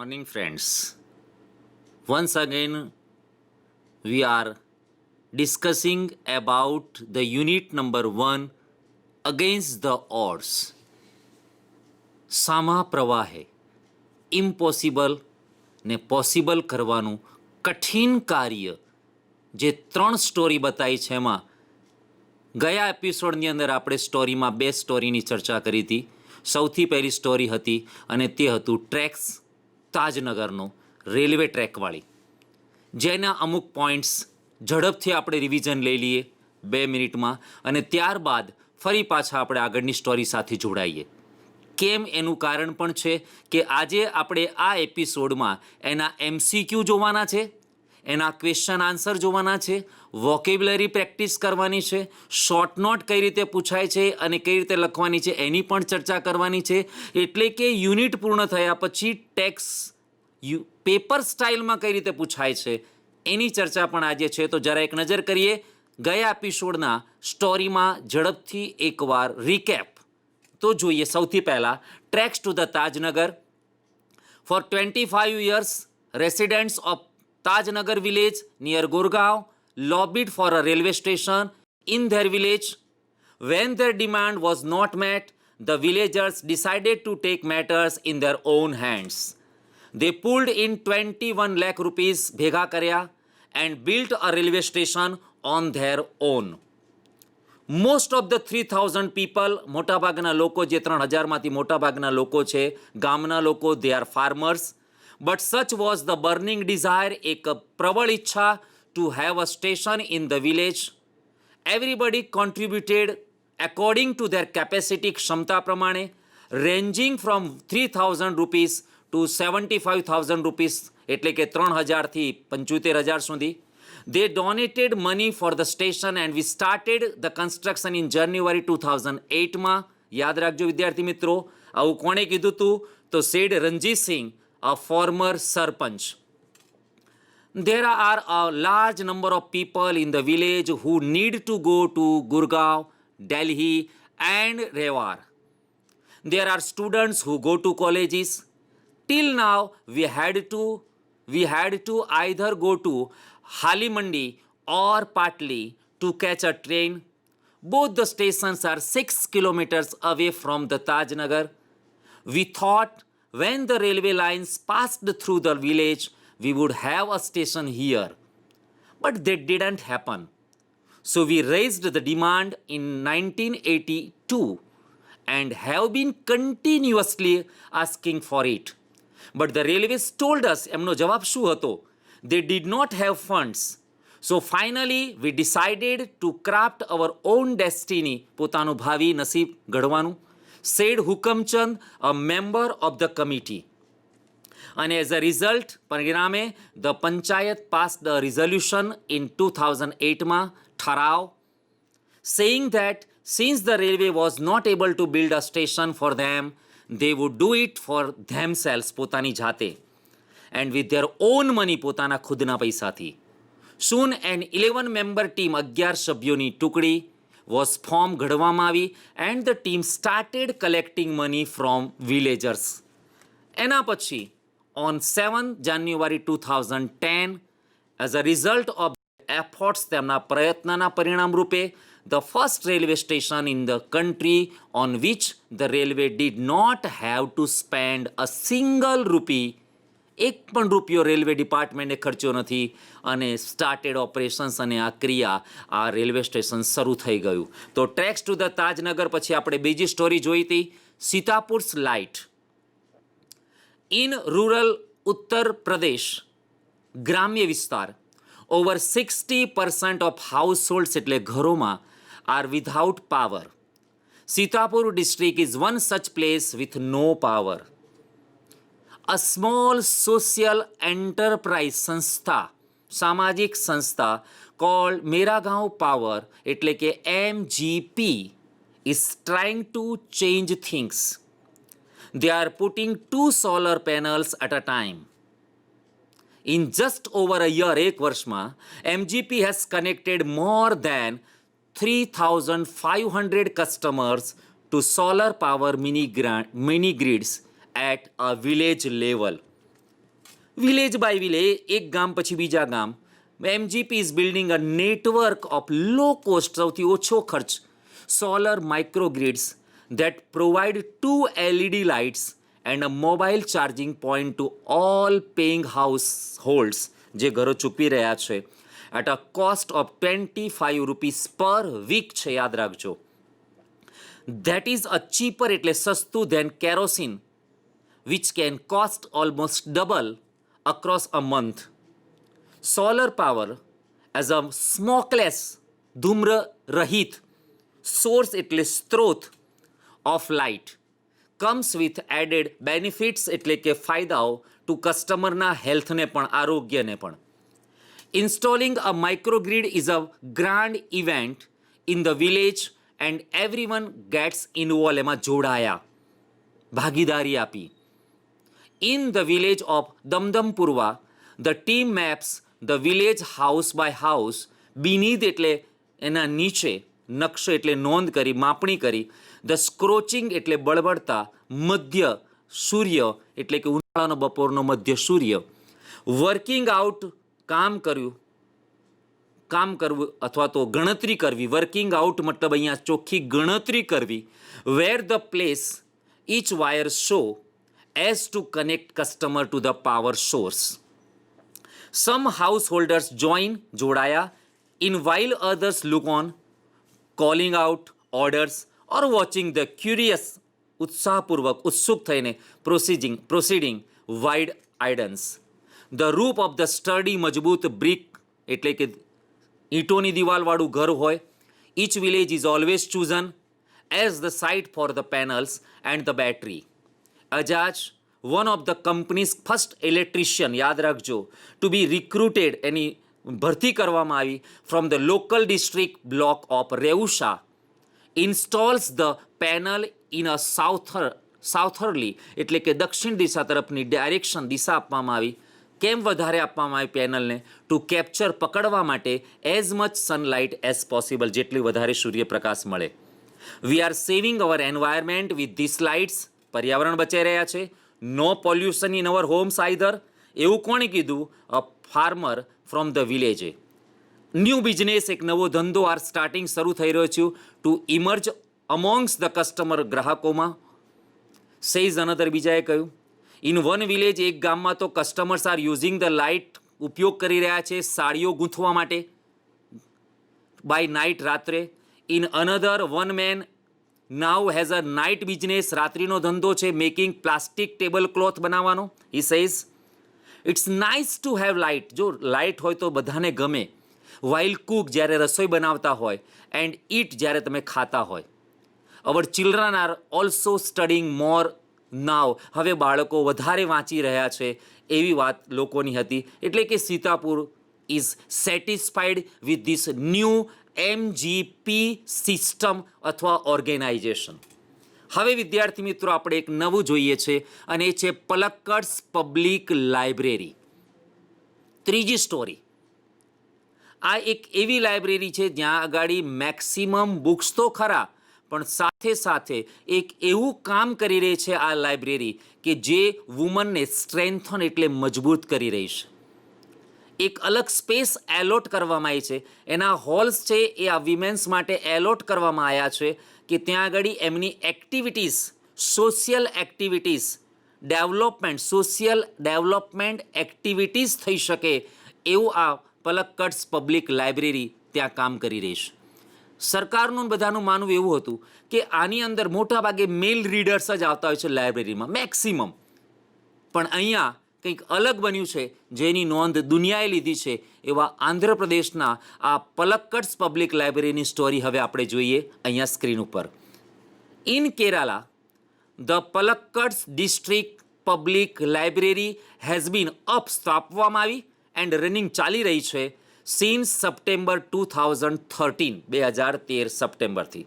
morning, friends. Once again, we are discussing about the unit number 1 against the odds. સામા પ્રવાહે impossible ને possible કરવાનું કઠિન કાર્ય જે 3 સ્ટોરી બતાવી છે એમાં ગયા એપિસોડની અંદર આપણે સ્ટોરીમાં 2 સ્ટોરીની ચર્ચા કરી હતી. સૌથી પહેલી સ્ટોરી હતી અને તે હતું ટ્રેક્સ તાજનગરનો રેલવે ટ્રેકવાળી, જેના અમુક પોઈન્ટ્સ ઝડપથી આપણે રિવિઝન લઈ લઈએ 2 મિનિટમાં અને ત્યારબાદ ફરી પાછા આપણે આગળની સ્ટોરી સાથે જોડાઈએ. કેમ એનું કારણ પણ છે કે આજે આપણે આ એપિસોડમાં એના MCQ જોવાના છે, એના ક્વેશ્ચન આન્સર જોવાના છે, વોકેબ્યુલરી પ્રેક્ટિસ કરવાની છે, શોર્ટ નોટ કઈ રીતે પૂછાય છે અને કઈ રીતે લખવાની છે એની પણ ચર્ચા કરવાની છે. એટલે કે યુનિટ પૂર્ણ થયા પછી ટેક્સ પેપર સ્ટાઇલમાં કઈ રીતે પૂછાય છે એની ચર્ચા પણ આજે છે. તો જરા એક નજર કરીએ ગયા એપિસોડના સ્ટોરીમાં ઝડપથી એકવાર રિકેપ તો જોઈએ. સૌથી પહેલાં tracks to the Tajnagar. For 25 years residents of Tajnagar village near Gurgaon lobbied for a railway station in their village. When their demand was not met, the villagers decided to take matters in their own hands. They pulled in 21 lakh rupees bhega karya and built a railway station on their own. Most of the 3000 people, મોટાભાગના લોકો, જે 3000માંથી મોટાભાગના લોકો છે ગામના લોકો, they are farmers. But such was the burning desire, એક પ્રબળ ઈચ્છા to have a station in the village. Everybody contributed according to their capacity, ક્ષમતા પ્રમાણે, ranging from 3000 rupees to 75,000 rupees, એટલે કે 3000થી 75,000 સુધી. They donated money for the station and we started the construction in January 2008 યાદ રાખજો વિદ્યાર્થી મિત્રો. આવું કોણે કીધું હતું? તો said Ranjit Singh, a former sarpanch. There are a large number of people in the village who need to go to Gurgaon, Delhi and Rewar. There are students who go to colleges. Till now we had to either go to Halimandi or Patli to catch a train. Both the stations are 6 kilometers away from the Tajnagar. We thought when the railway lines passed through the village, we would have a station here. But that didn't happen. So we raised the demand in 1982 and have been continuously asking for it. But the railways told us, એમનો જવાબ શું હતો? They did not have funds. So finally we decided to craft our own destiny, પોતાનું ભાવિ નસીબ ઘડવાનું, said Hukamchand, a member of the committee. And as a result, પરિણામે the panchayat passed the resolution in 2008 ઠરાવ, saying that since the railway was not able to build a station for them, they would do it for themselves, પોતાની જાતે, and with their own money, પોતાના ખુદના પૈસાથી. Soon an 11-member team, 11 સભ્યોની ટુકડી was formed, ઘડવામાં આવી, and the team started collecting money from villagers. એના પછી on 7 January 2010, as a result of efforts, તેમના પ્રયત્નના પરિણામ રૂપે, the first railway station in the country on which the railway did not have to spend a single rupee, એક પણ રૂપિયો railway ડિપાર્ટમેન્ટે ખર્ચ્યો નથી, અને સ્ટાર્ટેડ ઓપરેશન્સ, અને આ ક્રિયા, આ રેલવે સ્ટેશન શરૂ થઈ ગયું. તો ટ્રેક્સ ટુ ધ તાજનગર પછી આપણે બીજી સ્ટોરી જોઈ હતી, સીતાપુર્સ light. In rural Uttar Pradesh, ગ્રામ્ય વિસ્તાર, ઓવર 60% ઓફ હાઉસ હોલ્ડ્સ એટલે ઘરોમાં are without power. Sitapur district is one such place with no power. A small social enterprise સંસ્થા, સામાજિક સંસ્થા called મેરા ગાંવ પાવર એટલે કે MGP is trying to change things. They are putting 2 solar panels at a time. In just over a year, એક વર્ષમાં, MGP has connected more than 3,500 customers to solar power mini grids at a village level. Village by village, એક ગામ પછી બીજા ગામ, MGP is building a network of low cost, સૌથી ઓછો ખર્ચ, solar microgrids that provide 2 LED lights and a mobile charging point to all paying households જે ઘરો ચૂકવી રહ્યા છે at a cost of 25 rupees per week છે, યાદ રાખજો. That is a cheaper એટલે સસ્તું than kerosene which can cost almost double across a month. Solar power as a smokeless ધૂમ્ર રહિત સોર્સ એટલે સ્ત્રોત of light comes with added benefits એટલે કે ફાયદાઓ ટુ કસ્ટમરના હેલ્થને પણ, આરોગ્યને પણ. Installing a microgrid is a grand event in the village and everyone gets involved, એમાં જોડાયા, ભાગીદારી આપી. In the village of દમદમપુરવા, the team maps the village house by house beneath એટલે એના નીચે, નકશો એટલે નોંધ કરી, માપણી કરી. ધ સ્ક્રોચિંગ એટલે બળબડતા, મધ્ય સૂર્ય એટલે કે ઉનાળાનો બપોરનો મધ્ય સૂર્ય. વર્કિંગ આઉટ કામ કરવું અથવા તો ગણતરી કરવી. વર્કિંગ આઉટ મતલબ અહીંયા ચોખ્ખી ગણતરી કરવી. Where the place each wire show as to connect customer to the power source. Some householders join, જોડાયા, in while others look on, calling out orders or watching the curious, ઉત્સાહપૂર્વક, ઉત્સુક થઈને proceeding wide idons. The roof of the sturdy મજબૂત brick એટલે કે ઈંટોની દિવાલવાળું ઘર હોય. Each village is always chosen as the site for the panels and the battery. Ajaj, one of the company's first electrician, યાદ રાખજો, to be recruited, એની ભરતી કરવામાં આવી from the local district block of Reusha, installs the panel in a southerly એટલે કે દક્ષિણ દિશા તરફની direction, દિશા આપવામાં આવી. કેમ વધારે આપવામાં આવી પેનલને? ટુ કેપ્ચર, પકડવા માટે, as much sunlight as possible, જેટલી વધારે સૂર્યપ્રકાશ મળે. We are saving our environment with these lights, પર્યાવરણ બચાઈ રહ્યા છે. No pollution in our homes either, એવું કોણે કીધું? અ ફાર્મર ફ્રોમ ધ વિલેજે. ન્યૂ બિઝનેસ, એક નવો ધંધો આર સ્ટાર્ટિંગ, શરૂ થઈ રહ્યો છે, to emerge amongst the customer, ગ્રાહકોમાં. સેઝ અનધર, બીજાએ કહ્યું. ઇન વન વિલેજ, એક ગામમાં તો customers are using the light, ઉપયોગ કરી રહ્યા છે સાડીઓ ગૂંથવા માટે, બાય નાઇટ, રાત્રે. In another one man now has a night business, રાત્રિનો ધંધો છે, મેકિંગ પ્લાસ્ટિક ટેબલ ક્લોથ બનાવવાનો. He says it's nice to have light, જો લાઇટ હોય તો બધાને ગમે. વાઇલ કુક, જ્યારે રસોઈ બનાવતા હોય, એન્ડ ઇટ, જ્યારે તમે ખાતા હોય. અવર ચિલ્ડ્રન આર ઓલ્સો સ્ટડિંગ મોર નાવ, હવે બાળકો વધારે વાંચી રહ્યા છે, એવી વાત લોકોની હતી. એટલે કે Sitapur is satisfied with this new MGP system અથવા ઓર્ગેનાઇઝેશન. હવે વિદ્યાર્થી મિત્રો આપણે એક નવું જોઈએ છે અને એ છે પલક્કડ્સ પબ્લિક લાઇબ્રેરી. ત્રીજી સ્ટોરી. આ એક એવી લાઇબ્રેરી છે જ્યાં આગળ મેક્સિમમ બુક્સ તો ખરા, પણ સાથે સાથે એક એવું કામ કરી રહી છે આ લાઇબ્રેરી કે જે વુમનને સ્ટ્રેન્થન એટલે મજબૂત કરી રહી છે. એક અલગ સ્પેસ એલોટ કરવામાં આવી છે. એના હોલ્સ છે એ આ વિમેન્સ માટે એલોટ કરવામાં આવ્યા છે કે ત્યાં આગળ એમની activities, social activities, social development activities થઈ શકે એવું આ પલક્કડ્સ પબ્લિક લાઇબ્રેરી ત્યાં કામ કરી રહી છે. સરકારનું બધાનું માનવું એવું હતું કે આની અંદર મોટા ભાગે મેલ રીડર્સ જ આવતા હોય છે લાઇબ્રેરીમાં, મેક્સિમમ. પણ અહીંયા કંઈક અલગ બન્યું છે જેની નોંધ દુનિયાએ લીધી છે. એવા આંધ્રપ્રદેશના આ પલક્કડ્સ પબ્લિક લાઇબ્રેરીની સ્ટોરી હવે આપણે જોઈએ અહીંયા સ્ક્રીન ઉપર. In Kerala, the Palakkad's district public library has been up, સ્થાપવામાં આવી, એન્ડ રનિંગ, ચાલી રહી છે, સિન્સ સપ્ટેમ્બર 2013, 2013 સપ્ટેમ્બરથી.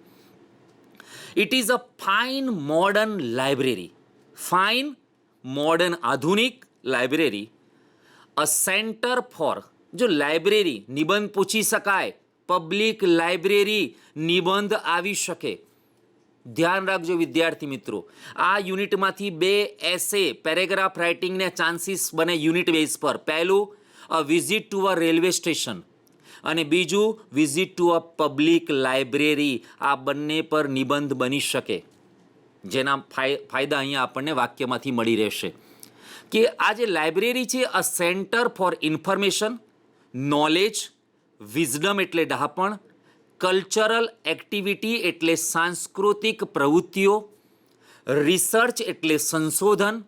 It is a fine modern library, fine modern આધુનિક લાઇબ્રેરી, અ સેન્ટર ફોર, જો લાઇબ્રેરી નિબંધ પૂછી શકાય, પબ્લિક લાઇબ્રેરી નિબંધ આવી શકે, ધ્યાન રાખજો વિદ્યાર્થી મિત્રો, આ યુનિટમાંથી 2 એસે પેરેગ્રાફ રાઇટિંગને ચાન્સીસ બને યુનિટ બેઝ પર. પહેલું a visit to a railway station અને બીજું visit to a public library. આ બંને પર નિબંધ બની શકે, જેના ફાયદા અહીંયા આપણને વાક્યમાંથી મળી રહેશે. કે આ જે લાઇબ્રેરી છે, અ centre for information, knowledge, wisdom એટલે ડહાપણ, કલ્ચરલ એક્ટિવિટી એટલે સાંસ્કૃતિક પ્રવૃત્તિઓ, રિસર્ચ એટલે સંશોધન,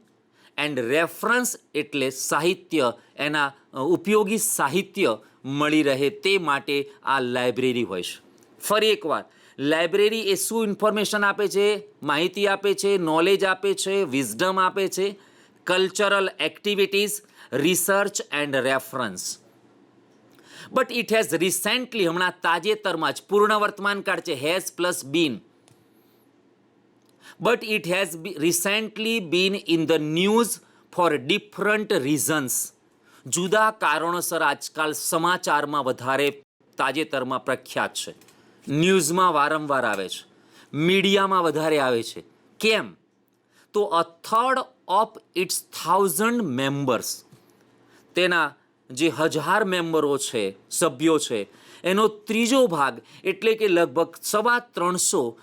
એન્ડ રેફરન્સ એટલે સાહિત્ય, એના ઉપયોગી સાહિત્ય મળી રહે તે માટે આ લાઇબ્રેરી હોય છે. ફરી એકવાર, લાઇબ્રેરી એ શું ઇન્ફોર્મેશન આપે છે? માહિતી આપે છે, નોલેજ આપે છે, વિઝડમ આપે છે, cultural activities, research and reference. But it has recently, હમણાં તાજેતરમાં જ, પૂર્ણ વર્તમાન કાળ છે, has plus been. But it has recently been in the news for different reasons. જુદા કારણોસર આજકાલ સમાચારમાં વધારે તાજેતરમાં પ્રખ્યાત છે, ન્યૂઝમાં વારંવાર આવે છે, મીડિયામાં વધારે આવે છે. કેમ? તો અ થર્ડ ઓફ ઇટ્સ 1000 મેમ્બર્સ, તેના જે 1000 મેમ્બરો છે, સભ્યો છે, એનો ત્રીજો ભાગ એટલે કે લગભગ 350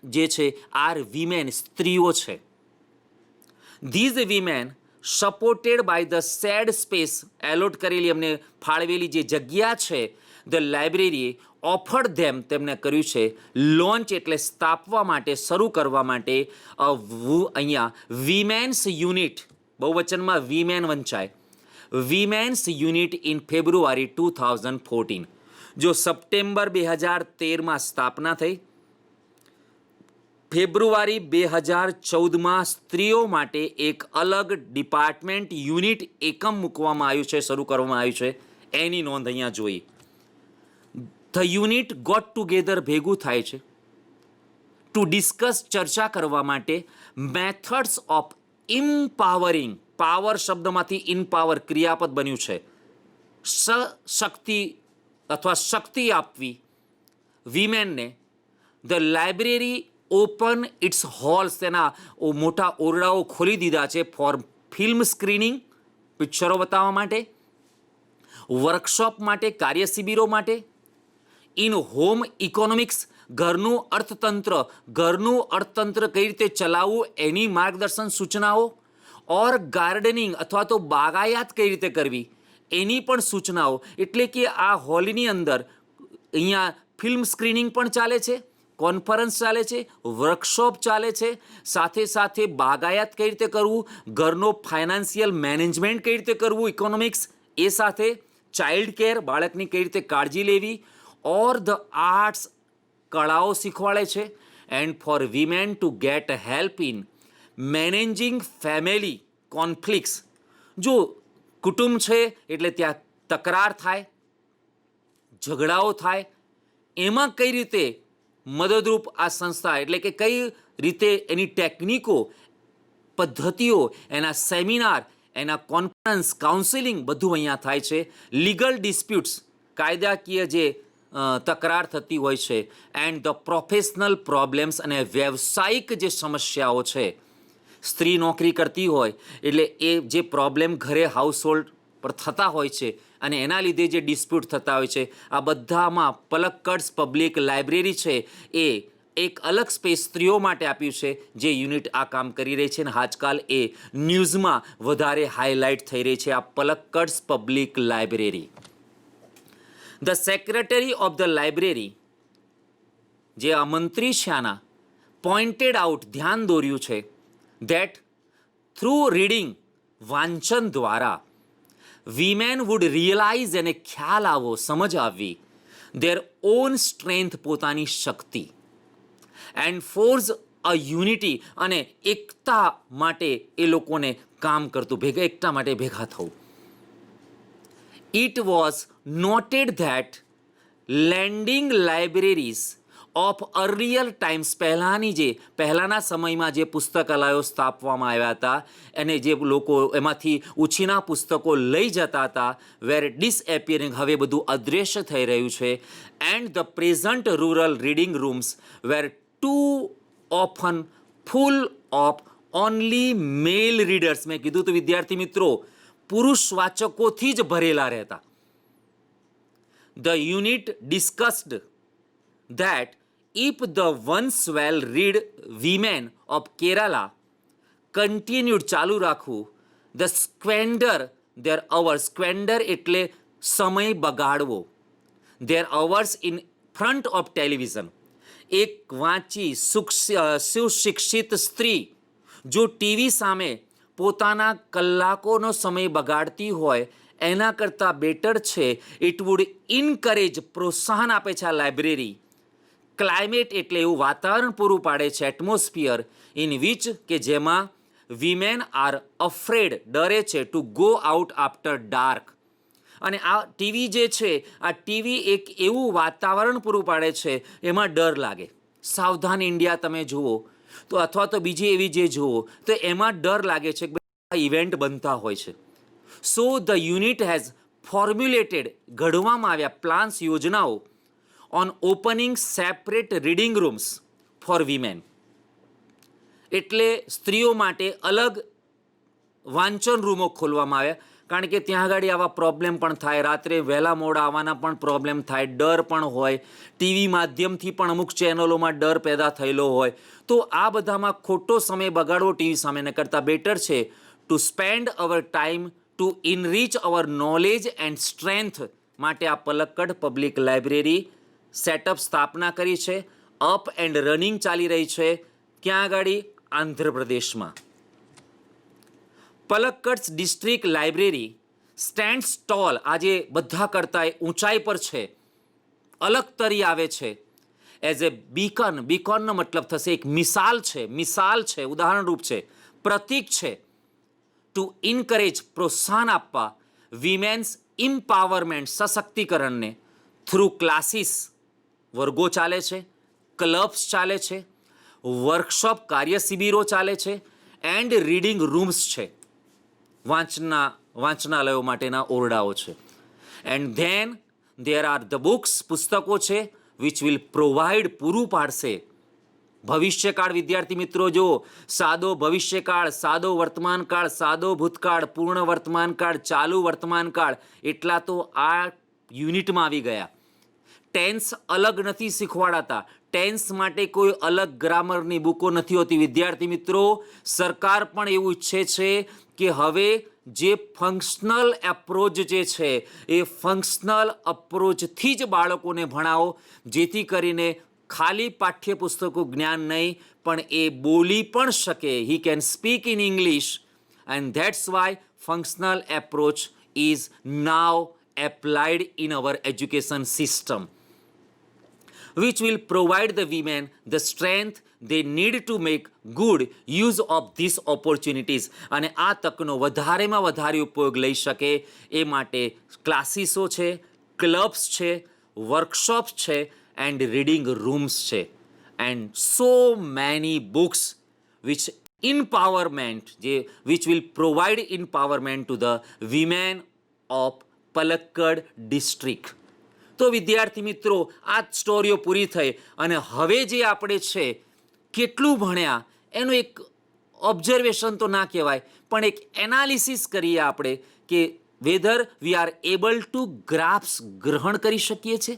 જે છે આર વિમેન, સ્ત્રીઓ છે. These women supported by the said space, allot કરેલી એમને ફાળવેલી જે જગ્યા છે, ધ લાઇબ્રેરીએ ઓફર્ડ ધેમ, તેમને કર્યું છે લોન્ચ એટલે સ્થાપવા માટે, શરૂ કરવા માટે અહીંયા વિમેન્સ યુનિટ, બહુવચનમાં વિમેન વંચાય, વિમેન્સ યુનિટ ઇન ફેબ્રુઆરી 2014. જો સપ્ટેમ્બર 2013માં સ્થાપના થઈ, ફેબ્રુઆરી 2014માં સ્ત્રીઓ માટે એક અલગ ડિપાર્ટમેન્ટ, યુનિટ, એકમ મૂકવામાં આવ્યું છે, શરૂ કરવામાં આવ્યું છે, એની નોંધ અહીંયા જોઈ. ધ યુનિટ ગોટ ટુગેધર, ભેગું થાય છે, ટુ ડિસ્કસ, ચર્ચા કરવા માટે, મેથડ્સ ઓફ ઇમ્પાવરિંગ, પાવર શબ્દમાંથી ઇમ્પાવર ક્રિયાપદ બન્યું છે, શક્તિ અથવા શક્તિ આપવી વિમેનને. The library open its halls, તેના મોટા ઓરડાઓ ખોલી દીધા છે ફોર ફિલ્મ સ્ક્રીનિંગ, પિક્ચરો બતાવવા માટે, વર્કશોપ માટે, કાર્યશિબિરો માટે, ઇન હોમ ઇકોનોમિક્સ, ઘરનું અર્થતંત્ર કઈ રીતે ચલાવવું એની માર્ગદર્શન સૂચનાઓ, ઓર ગાર્ડનિંગ અથવા તો બાગાયત કઈ રીતે કરવી એની પણ સૂચનાઓ. એટલે કે આ હોલની અંદર અહીંયા ફિલ્મ સ્ક્રીનિંગ પણ ચાલે છે, કોન્ફરન્સ ચાલે છે, વર્કશોપ ચાલે છે, સાથે સાથે બાગાયત કઈ રીતે કરવું, ઘરનો ફાઇનાન્શિયલ મેનેજમેન્ટ કઈ રીતે કરવું, ઇકોનોમિક્સ, એ સાથે ચાઇલ્ડ કેર, બાળકની કઈ રીતે કાળજી લેવી, ઓર ધ આર્ટ્સ, કળાઓ શીખવાડે છે, and for women to get help in managing family conflicts. જો કુટુંબ છે એટલે ત્યાં તકરાર થાય, ઝઘડાઓ થાય, એમાં કઈ રીતે મદદરૂપ આ સંસ્થા, એટલે કે કઈ રીતે એની ટેકનિકો, પદ્ધતિઓ, એના સેમિનાર, એના કોન્ફરન્સ, કાઉન્સિલિંગ બધું અહીંયા થાય છે. લીગલ ડિસ્પ્યુટ્સ, કાયદાકીય જે તકરાર થતી હોય છે, એન્ડ ધ પ્રોફેશનલ પ્રોબ્લેમ્સ, અને વ્યવસાયિક જે સમસ્યાઓ છે, સ્ત્રી નોકરી કરતી હોય એટલે એ જે પ્રોબ્લેમ ઘરે હાઉસહોલ્ડ પર થતા હોય છે અને એના લીધે જે ડિસ્પ્યુટ થતા હોય છે, આ બધામાં પલક્કડ પબ્લિક લાઇબ્રેરી છે એ એક અલગ સ્પેસ સ્ત્રીઓ માટે આપ્યું છે, જે યુનિટ આ કામ કરી રહી છે. અને આજકાલ એ ન્યૂઝમાં વધારે હાઇલાઇટ થઈ રહી છે, આ Palakkad public library. The secretary of the library, જે આ મંત્રી છે આના, પોઇન્ટેડ આઉટ, ધ્યાન દોર્યું છે, that through reading, વાંચન દ્વારા, વિમેન વુડ રિયલાઇઝ, એને ખ્યાલ આવો, સમજ આવવી, their own strength, પોતાની શક્તિ, and force a unity, અને એકતા માટે એ લોકોને કામ કરતું, એકતા માટે ભેગા થવું. It was noted that lending libraries of earlier times, પહેલાંના સમયમાં જે પુસ્તકાલયો સ્થાપવામાં આવ્યા હતા અને જે લોકો એમાંથી ઉછીના પુસ્તકો લઈ જતા હતા, વેર ડિસએપિયરિંગ, હવે બધું અદૃશ્ય થઈ રહ્યું છે. And the present rural reading rooms were too often full of only male readers. મેં કીધું તો વિદ્યાર્થી મિત્રો, પુરુષ વાચકોથી જ ભરેલા રહેતા. The unit discussed that if the once well read women of Kerala continued ચાલુ રાખવું, the squander their hours, squander એટલે સમય બગાડવો, their hours in front of television. એક વાંચી સુશિક્ષિત સ્ત્રી જો ટીવી સામે પોતાના કલાકોનો સમય બગાડતી હોય, એના કરતાં બેટર છે ઇટ વુડ ઇન્કરેજ, પ્રોત્સાહન આપે છે આ લાઇબ્રેરી. ક્લાઇમેટ એટલે એવું વાતાવરણ પૂરું પાડે છે, એટમોસ્ફિયર ઇન વિચ કે જેમાં વિમેન આર અફ્રેડ, ડરે છે, to go out after dark. અને આ ટીવી જે છે, આ ટીવી એક એવું વાતાવરણ પૂરું પાડે છે એમાં ડર લાગે. સાવધાન ઇન્ડિયા તમે જુઓ તો, અથવા તો બીજી એવી જે જુઓ તો એમાં ડર લાગે છે કે આ ઇવેન્ટ બનતા હોય છે. So the unit has formulated, ઘડવામાં આવ્યા પ્લાન્સ, યોજનાઓ on opening separate reading rooms for women. એટલે સ્ત્રીઓ માટે અલગ વાંચન રૂમો ખોલવામાં આવ્યા, કારણ કે ત્યાં આગળ આવા પ્રોબ્લેમ પણ થાય, રાત્રે વહેલા મોડા આવવાના પણ પ્રોબ્લેમ થાય, ડર પણ હોય, ટીવી માધ્યમથી પણ અમુક ચેનલોમાં ડર પેદા થયેલો હોય. તો આ બધામાં ખોટો સમય બગાડવો ટીવી સામે ન કરતાં બેટર છે to spend our time to enrich our knowledge and strength. માટે આ પલક્કડ પબ્લિક લાઇબ્રેરી સેટઅપ સ્થાપના કરી છે. અપ એન્ડ રનિંગ ચાલી રહી છે. ક્યાં આગળ? આંધ્રપ્રદેશમાં. Palakkad district library stands tall, આજે બધા કરતાં ઊંચાઈ પર છે, અલગ તરી આવે છે, એઝ એ બીકન. બીકોનનો મતલબ થશે એક મિસાલ છે, મિસાલ છે, ઉદાહરણરૂપ છે, પ્રતીક છે. ટુ ઇન્કરેજ, પ્રોત્સાહન આપવા વિમેન્સ ઇમ્પાવરમેન્ટ, સશક્તિકરણને, થ્રુ ક્લાસીસ, વર્ગો ચાલે છે, ક્લબ્સ ચાલે છે, વર્કશોપ, કાર્યશિબિરો ચાલે છે, એન્ડ રીડિંગ રૂમ્સ છે, વાંચનાલયો માટેના ઓરડાઓ છે. And then there are the books, પુસ્તકો છે, વિચ વિલ પ્રોવાઈડ, પૂરું પાડશે ભવિષ્યકાળ. વિદ્યાર્થી મિત્રો જો, સાદો ભવિષ્યકાળ, સાદો વર્તમાનકાળ, સાદો ભૂતકાળ, પૂર્ણ વર્તમાનકાળ, ચાલુ વર્તમાનકાળ, એટલા તો આ યુનિટમાં આવી ગયા. ટેન્સ અલગ નથી શીખવાડાતા, ટેન્સ માટે કોઈ અલગ ગ્રામરની બુકો નથી હોતી. વિદ્યાર્થી મિત્રો, સરકાર પણ એવું ઈચ્છે છે કે હવે જે ફંક્શનલ એપ્રોચ જે છે એ ફંક્શનલ અપ્રોચથી જ બાળકોને ભણાવો, જેથી કરીને ખાલી પાઠ્યપુસ્તકો જ્ઞાન નહીં, પણ એ બોલી પણ શકે. He can speak in English, and that's why functional approach is now applied in our education system, which will provide the women the strength they need to make good use of these opportunities. અને આ તકનો વધારેમાં વધારે ઉપયોગ લઈ શકે એ માટે ક્લાસીસો છે, clubs છે, વર્કશોપ્સ છે, એન્ડ રીડિંગ રૂમ્સ છે, and so many books which empowerment, which will provide empowerment to the women of Palakkad district. તો વિદ્યાર્થી મિત્રો, આ સ્ટોરીઓ પૂરી થઈ અને હવે જે આપણે છે કેટલું ભણ્યા એનું એક ઓબ્ઝર્વેશન તો ના કહેવાય, પણ એક એનાલિસિસ કરીએ આપણે કે whether we are able to grasp, ગ્રહણ કરી શકીએ છીએ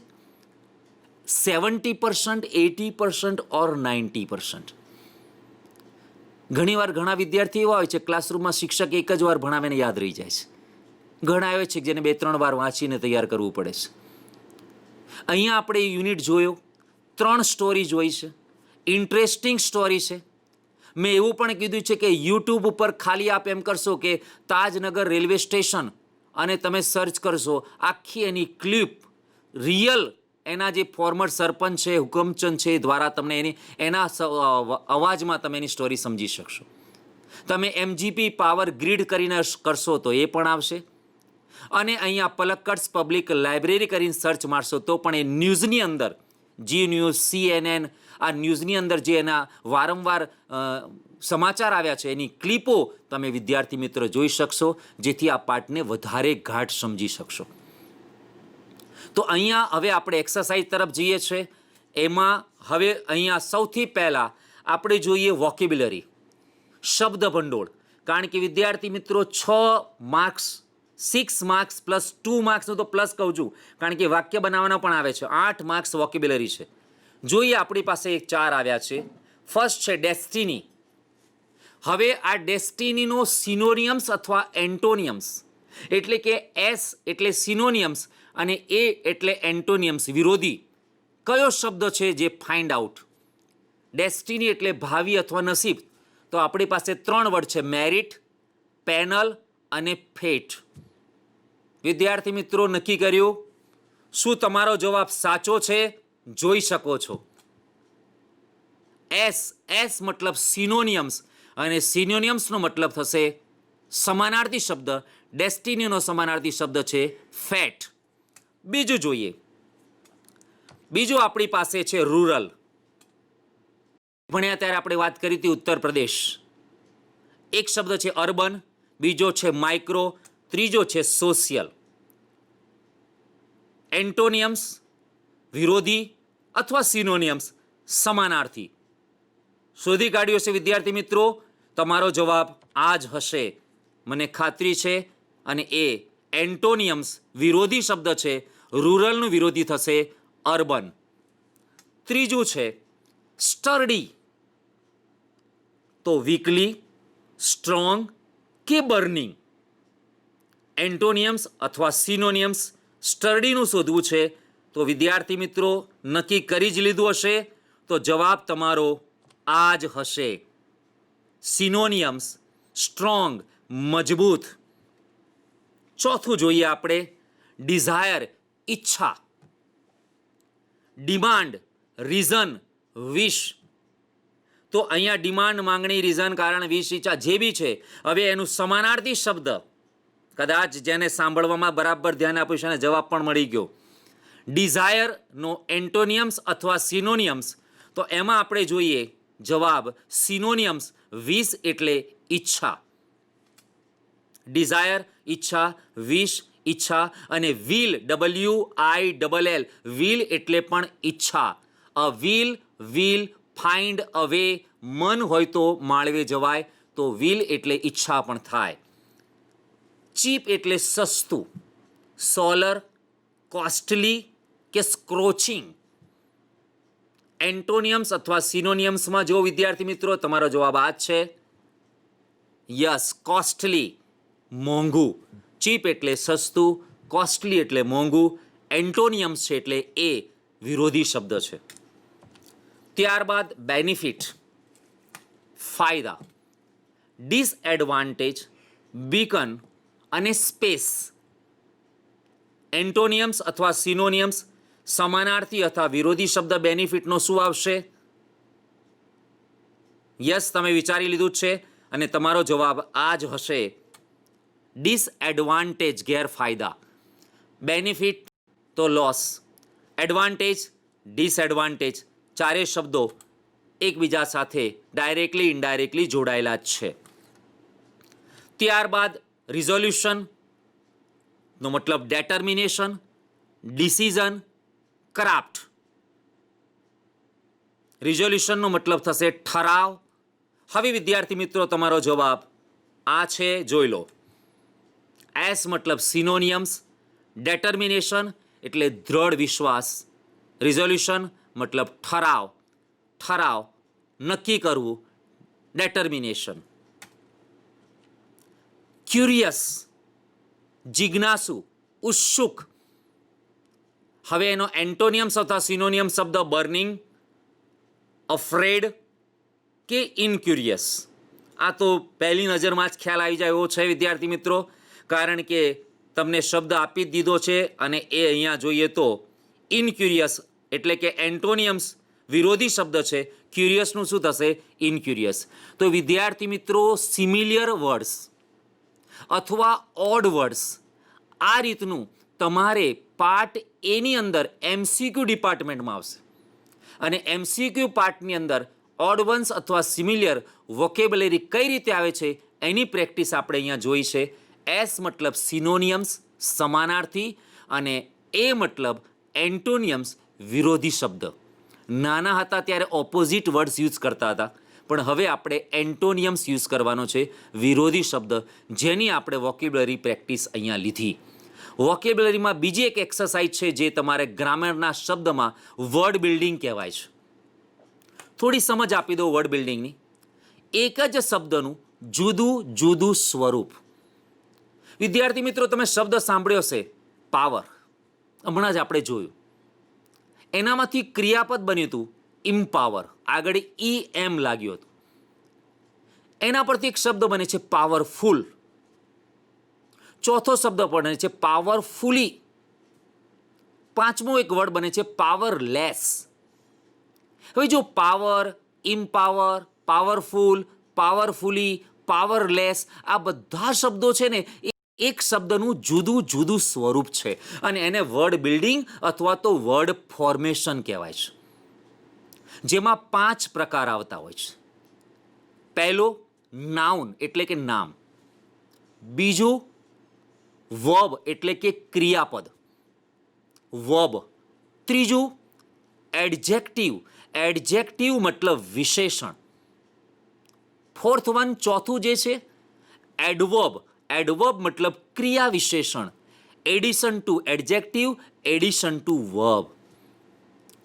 70%, 80% ઓર 90%. ઘણીવાર ઘણા વિદ્યાર્થી એવા હોય છે ક્લાસરૂમમાં શિક્ષક એક જ વાર ભણાવીને યાદ રહી જાય છે. ઘણા એવા છે જેને 2-3 વાર વાંચીને તૈયાર કરવું પડે છે. અહીંયા આપણે યુનિટ જોયો, 3 સ્ટોરી જોઈ છે, ઇન્ટરેસ્ટિંગ સ્ટોરી છે. મેં એવું પણ કીધું છે કે યુટ્યુબ ઉપર ખાલી આપ એમ કરશો કે તાજનગર રેલવે સ્ટેશન અને તમે સર્ચ કરશો, આખી એની ક્લિપ, રિયલ એના જે ફોર્મર સરપંચ છે, હુકમચંદ છે, દ્વારા તમને એના અવાજમાં તમે એની સ્ટોરી સમજી શકશો. તમે MGP પાવર ગ્રીડ કરીને કરશો તો એ પણ આવશે. અને અહીંયા પલક્કડ્સ પબ્લિક લાઇબ્રેરી કરીને સર્ચ મારશો તો પણ એ ન્યૂઝની અંદર, જી ન્યૂઝ, CNN, આ ન્યૂઝની અંદર જે એના વારંવાર સમાચાર આવ્યા છે એની ક્લિપો તમે વિદ્યાર્થી મિત્રો જોઈ શકશો, જેથી આ પાઠને વધારે ગાઢ સમજી શકશો. તો અહીંયા હવે આપણે એક્સરસાઇઝ તરફ જઈએ છીએ. એમાં હવે અહીંયા સૌથી પહેલાં આપણે જોઈએ વોકેબ્યુલરી, શબ્દ ભંડોળ. કારણ કે વિદ્યાર્થી મિત્રો 6 માર્ક્સ, 6 માર્ક્સ પ્લસ 2 માર્ક્સનું તો પ્લસ કહું છું, કારણ કે વાક્ય બનાવવાના પણ આવે છે. 8 માર્ક્સ વોકેબ્યુલરી છે. જોઈએ આપણી પાસે 4 આવ્યા છે. ફર્સ્ટ છે ડેસ્ટિની. હવે આ ડેસ્ટિનીનો સિનોનિયમ્સ અથવા એન્ટોનિયમ્સ, એટલે કે એસ એટલે સિનોનિયમ્સ અને એ એટલે એન્ટોનિયમ્સ, વિરોધી. કયો શબ્દ છે જે ફાઇન્ડ આઉટ? ડેસ્ટિની એટલે ભાવિ અથવા નસીબ. તો આપણી પાસે 3 વર્ડ છે, મેરિટ, પેનલ અને ફેટ. વિદ્યાર્થી મિત્રો નક્કી કર્યું? શું તમારો જવાબ સાચો છે? જોઈ શકો છો. એસ મતલબ સિનોનિયમ્સ, અને સિનોનિયમ્સનો મતલબ થશે સમાનાર્થી શબ્દ. ડેસ્ટિનીનો સમાનાર્થી શબ્દ છે ફેટ. બીજું જોઈએ. બીજું આપણી પાસે છે રૂરલ. ભણ્યા ત્યારે આપણે વાત કરી હતી ઉત્તર પ્રદેશ. એક શબ્દ છે અર્બન, બીજો છે માઇક્રો, ત્રીજો છે સોશિયલ. એન્ટોનિયમ્સ વિરોધી અથવા સિનોનિયમ્સ સમાનાર્થી. શોધી કાઢ્યો છે વિદ્યાર્થી મિત્રો? તમારો જવાબ આ જ હશે, મને ખાતરી છે. અને એ એન્ટોનિયમ્સ વિરોધી શબ્દ છે, રૂરલનું વિરોધી થશે અર્બન. ત્રીજું છે સ્ટર્ડી. તો વીકલી, સ્ટ્રોંગ કે બર્નિંગ. એન્ટોનિયમ્સ અથવા સિનોનિયમ્સ સ્ટર્ડીનું શોધવું છે. તો વિદ્યાર્થી મિત્રો નક્કી કરી જ લીધું હશે, તો જવાબ તમારો આ જ હશે, સિનોનિયમ્સ સ્ટ્રોંગ, મજબૂત. ચોથું જોઈએ આપણે, ડિઝાયર ઈચ્છા, ડિમાન્ડ રીઝન, વિશ. તો અહીંયા ડિમાન્ડ માંગણી, રીઝન કારણ, વિશ ઈચ્છા જે બી છે. હવે એનું સમાનાર્થી શબ્દ કદાચ જેને સાંભળવામાં બરાબર ધ્યાન આપ્યું છે અને જવાબ પણ મળી ગયો. ડિઝાયરનો એન્ટોનિયમ્સ અથવા સિનોનિયમ્સ, તો એમાં આપણે જોઈએ જવાબ સિનોનિયમ્સ, વિશ એટલે ઈચ્છા. ડિઝાયર ઈચ્છા, વિશ ઈચ્છા, અને વિલ WILL, વિલ એટલે પણ ઈચ્છા. અ વિલ ફાઇન્ડ અ વે, મન હોય તો માળવે જવાય, તો વિલ એટલે ઈચ્છા પણ થાય. ચીપ એટલે સસ્તું, સોલર, કોસ્ટલી કે સ્ક્રોચિંગ. એન્ટોનિયમ્સ અથવા સિનોનિયમ્સમાં જો વિદ્યાર્થી મિત્રો તમારો જવાબ આ જ છે. યસ, કોસ્ટલી મોંઘું. ચીપ એટલે સસ્તું, કોસ્ટલી એટલે મોંઘું. એન્ટોનિયમ્સ છે એટલે એ વિરોધી શબ્દ છે. ત્યારબાદ બેનિફિટ, ફાયદા. ડિસએડવાન્ટેજ, બીકન અને સ્પેસ. એન્ટોનિયમ્સ અથવા સિનોનિયમ્સ સમાનાર્થી અથવા વિરોધી શબ્દ બેનિફિટનો શું આવશે? યસ, તમે વિચારી લીધું છે અને તમારો જવાબ આ જ હશે, ડિસએડવાન્ટેજ ગેરફાયદા. બેનિફિટ તો લોસ, એડવાન્ટેજ ડિસએડવાન્ટેજ. ચારેય શબ્દો એકબીજા સાથે ડાયરેક્ટલી ઇનડાયરેક્ટલી જોડાયેલા જ છે. ત્યારબાદ રિઝોલ્યુશન નો મતલબ ડેટર્મિનેશન, ડિસિઝન, ક્રાફ્ટ. રિઝોલ્યુશનનો મતલબ થશે ઠરાવ. હવે વિદ્યાર્થી મિત્રો તમારો જવાબ આ છે, જોઈ લો. એસ મતલબ સિનોનિયમ્સ, ડેટર્મિનેશન એટલે દ્રઢ વિશ્વાસ, રિઝોલ્યુશન મતલબ ઠરાવ, નક્કી કરવું, ડેટર્મિનેશન. ક્યુરિયસ જિજ્ઞાસુ, ઉત્સુક. હવે એનો એન્ટોનિયમ્સ અથવા સિનોનિયમ શબ્દ બર્નિંગ, અફ્રેડ કે ઇનક્યુરિયસ. આ તો પહેલી નજરમાં જ ખ્યાલ આવી જાય એવો છે વિદ્યાર્થી મિત્રો, કારણ કે તમને શબ્દ આપી જ દીધો છે. અને એ અહીંયા જોઈએ તો ઇનક્યુરિયસ એટલે કે એન્ટોનિયમ્સ વિરોધી શબ્દ છે, ક્યુરિયસનું શું થશે? ઇનક્યુરિયસ. તો વિદ્યાર્થી મિત્રો સિમિલિયર વર્ડ્સ અથવા ઓડ વર્ડ્સ આ રીતનું તમારે પાર્ટ એની અંદર MCQ ડિપાર્ટમેન્ટમાં આવશે. અને MCQ પાર્ટની અંદર ઓડ વન્સ અથવા સિમિલિયર વોકેબ્યુલરી કઈ રીતે આવે છે એની પ્રેક્ટિસ આપણે અહીંયા જોઈ છે. એસ મતલબ સિનોનિયમ્સ સમાનાર્થી, અને એ મતલબ એન્ટોનિયમ્સ વિરોધી શબ્દ. નાના હતા ત્યારે ઓપોઝિટ વર્ડ્સ યુઝ કરતા હતા, પણ હવે આપણે એન્ટોનિયમ્સ યુઝ કરવાનો છે, વિરોધી શબ્દ, જેની આપણે વોકેબ્યુલરી પ્રેક્ટિસ અહીંયા લીધી. વોકેબ્યુલરીમાં બીજી એક એક્સરસાઇઝ છે જે તમારે ગ્રામરના શબ્દમાં વર્ડ બિલ્ડિંગ કહેવાય છે. થોડી સમજ આપી દો વર્ડ બિલ્ડિંગની. એક જ શબ્દનું જુદું જુદું સ્વરૂપ. વિદ્યાર્થી મિત્રો, તમે શબ્દ સાંભળ્યો છે પાવર, હમણાં જ આપણે જોયું. એનામાંથી ક્રિયાપદ બન્યું હતું ઇમ્પાવર, આગળ EM લાગ્યું હતું. એના પરથી એક શબ્દ બને છે પાવરફુલ. ચોથો શબ્દ બને છે પાવરફુલી. પાંચમો એક વર્ડ બને છે પાવરલેસ. હવે જો પાવર, ઇમ્પાવર, પાવરફુલ, પાવરફુલી, પાવરલેસ, આ બધા શબ્દો છે ને એ એક શબ્દનું જુદું જુદું સ્વરૂપ છે અને એને વર્ડ બિલ્ડિંગ અથવા તો વર્ડ ફોર્મેશન કહેવાય છે, જેમાં 5 પ્રકાર આવતા હોય છે. પહેલો નાઉન એટલે કે નામ, બીજું વર્બ એટલે કે ક્રિયાપદ, વર્બ, ત્રીજું એડજેક્ટિવ, એડજેક્ટિવ મતલબ વિશેષણ, ફોર્થ વન, ચોથું જે છે એડવર્બ, એડવર્બ મતલબ ક્રિયા વિશેષણ, addition to adjective, addition to verb.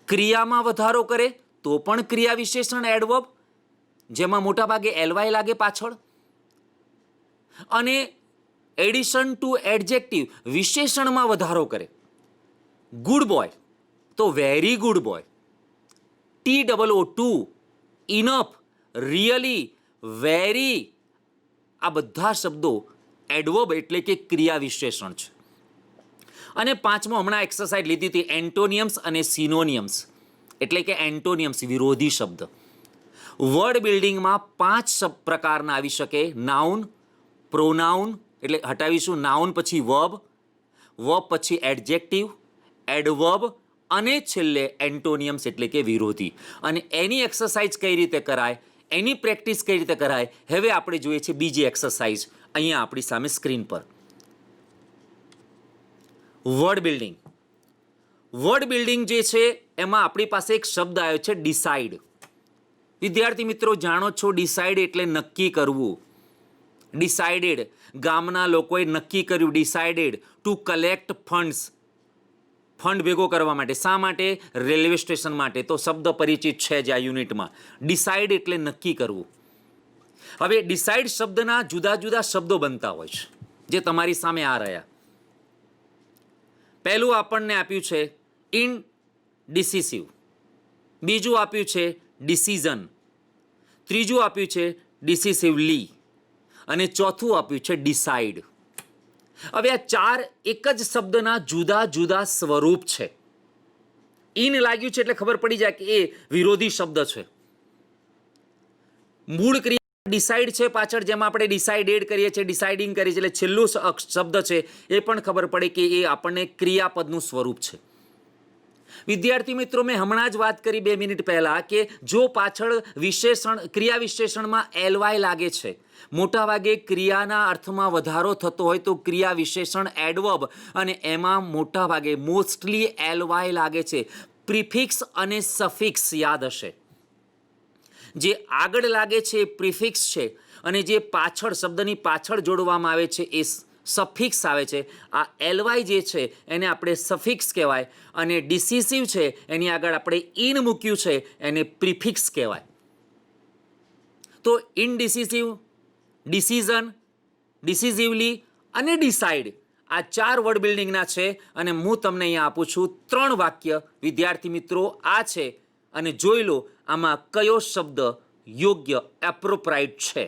ક્રિયામાં વધારો કરે તો પણ ક્રિયા વિશેષણ એડવર્બ, જેમાં મોટાભાગે ly લાગે પાછળ, અને એડિશન ટુ એડજેક્ટિવ વિશેષણમાં વધારો કરે. ગુડ બોય તો very good boy, TOO, enough, really, very, આ બધા શબ્દો એડવર્બ એટલે કે ક્રિયા વિશેષણ છે. અને પાંચમો હમણાં એક્સરસાઇઝ લીધી હતી એન્ટોનિયમ્સ અને સિનોનિયમ્સ એટલે કે એન્ટોનિયમ્સ વિરોધી શબ્દ. વર્ડ બિલ્ડિંગમાં 5 પ્રકારના આવી શકે: નાઉન, પ્રોનાઉન એટલે હટાવીશું નાઉન પછી વર્બ, વર્બ પછી એડજેક્ટિવ, એડવર્બ અને છેલ્લે એન્ટોનિયમ્સ એટલે કે વિરોધી. અને એની એક્સરસાઇઝ કઈ રીતે કરાય, એની પ્રેક્ટિસ કઈ રીતે કરાય, હવે આપણે જોઈએ છે બીજી એક્સરસાઇઝ અહીંયા આપણી સામે સ્ક્રીન પર. Word building. વર્ડ બિલ્ડિંગ જે છે એમાં આપણી પાસે એક શબ્દ આવ્યો છે ડિસાઇડ. વિદ્યાર્થી મિત્રો જાણો છો ડિસાઇડ એટલે નક્કી કરવું. ડિસાઇડેડ, ગામના લોકોએ નક્કી કર્યું, decided to collect funds, fund ભેગો કરવા માટે. શા માટે? રેલવે સ્ટેશન માટે. તો શબ્દ પરિચિત છે જ આ યુનિટમાં. ડિસાઇડ એટલે નક્કી કરવું. હવે ડિસાઇડ શબ્દના જુદા જુદા શબ્દો બનતા હોય છે જે તમારી સામે આ રહ્યા. પહેલું આપણને આપ્યું છે ઇનડિસિસિવ, બીજું આપ્યું છે ડિસિઝન, ત્રીજું આપ્યું છે ડિસિસિવલી અને ચોથું આપ્યું છે ડિસાઇડ. હવે આ 4 એક જ શબ્દના જુદા જુદા સ્વરૂપ છે. ઇન લાગ્યું છે એટલે ખબર પડી જાય કે એ વિરોધી શબ્દ છે. મૂળ ક્રિયા ડિસાઇડ છે પાછળ, જેમાં આપણે ડિસાઇડેડ કરીએ છીએ, ડિસાઇડિંગ કરીએ છીએ, એટલે છેલ્લું શબ્દ છે એ પણ ખબર પડે કે એ આપણને ક્રિયાપદનું સ્વરૂપ છે. વિદ્યાર્થી મિત્રો, મેં હમણાં જ વાત કરી 2 મિનિટ પહેલા કે જો પાછળ વિશેષણ, ક્રિયા વિશેષણમાં ly લાગે છે, મોટાભાગે ક્રિયાના અર્થમાં વધારો થતો હોય તો ક્રિયા વિશેષણ એડવર્બ, અને એમાં મોટાભાગે મોસ્ટલી ly લાગે છે. પ્રિફિક્સ અને સફિક્સ યાદ હશે. જે આગળ લાગે છે એ પ્રિફિક્સ છે અને જે પાછળ શબ્દની પાછળ જોડવામાં આવે છે એ સફિક્સ આવે છે. આ ly જે છે એને આપણે સફિક્સ કહેવાય અને ડિસિસિવ છે એની આગળ આપણે ઇન મૂક્યું છે એને પ્રિફિક્સ કહેવાય. તો ઇનડિસિસિવ, ડિસિઝન, ડિસિસિવલી અને ડિસાઇડ આ 4 વર્ડ બિલ્ડિંગના છે અને હું તમને અહીંયા આપું છું 3 વાક્ય. વિદ્યાર્થી મિત્રો આ છે અને જોઈ લો આમાં કયો શબ્દ યોગ્ય એપ્રોપ્રાઇટ છે.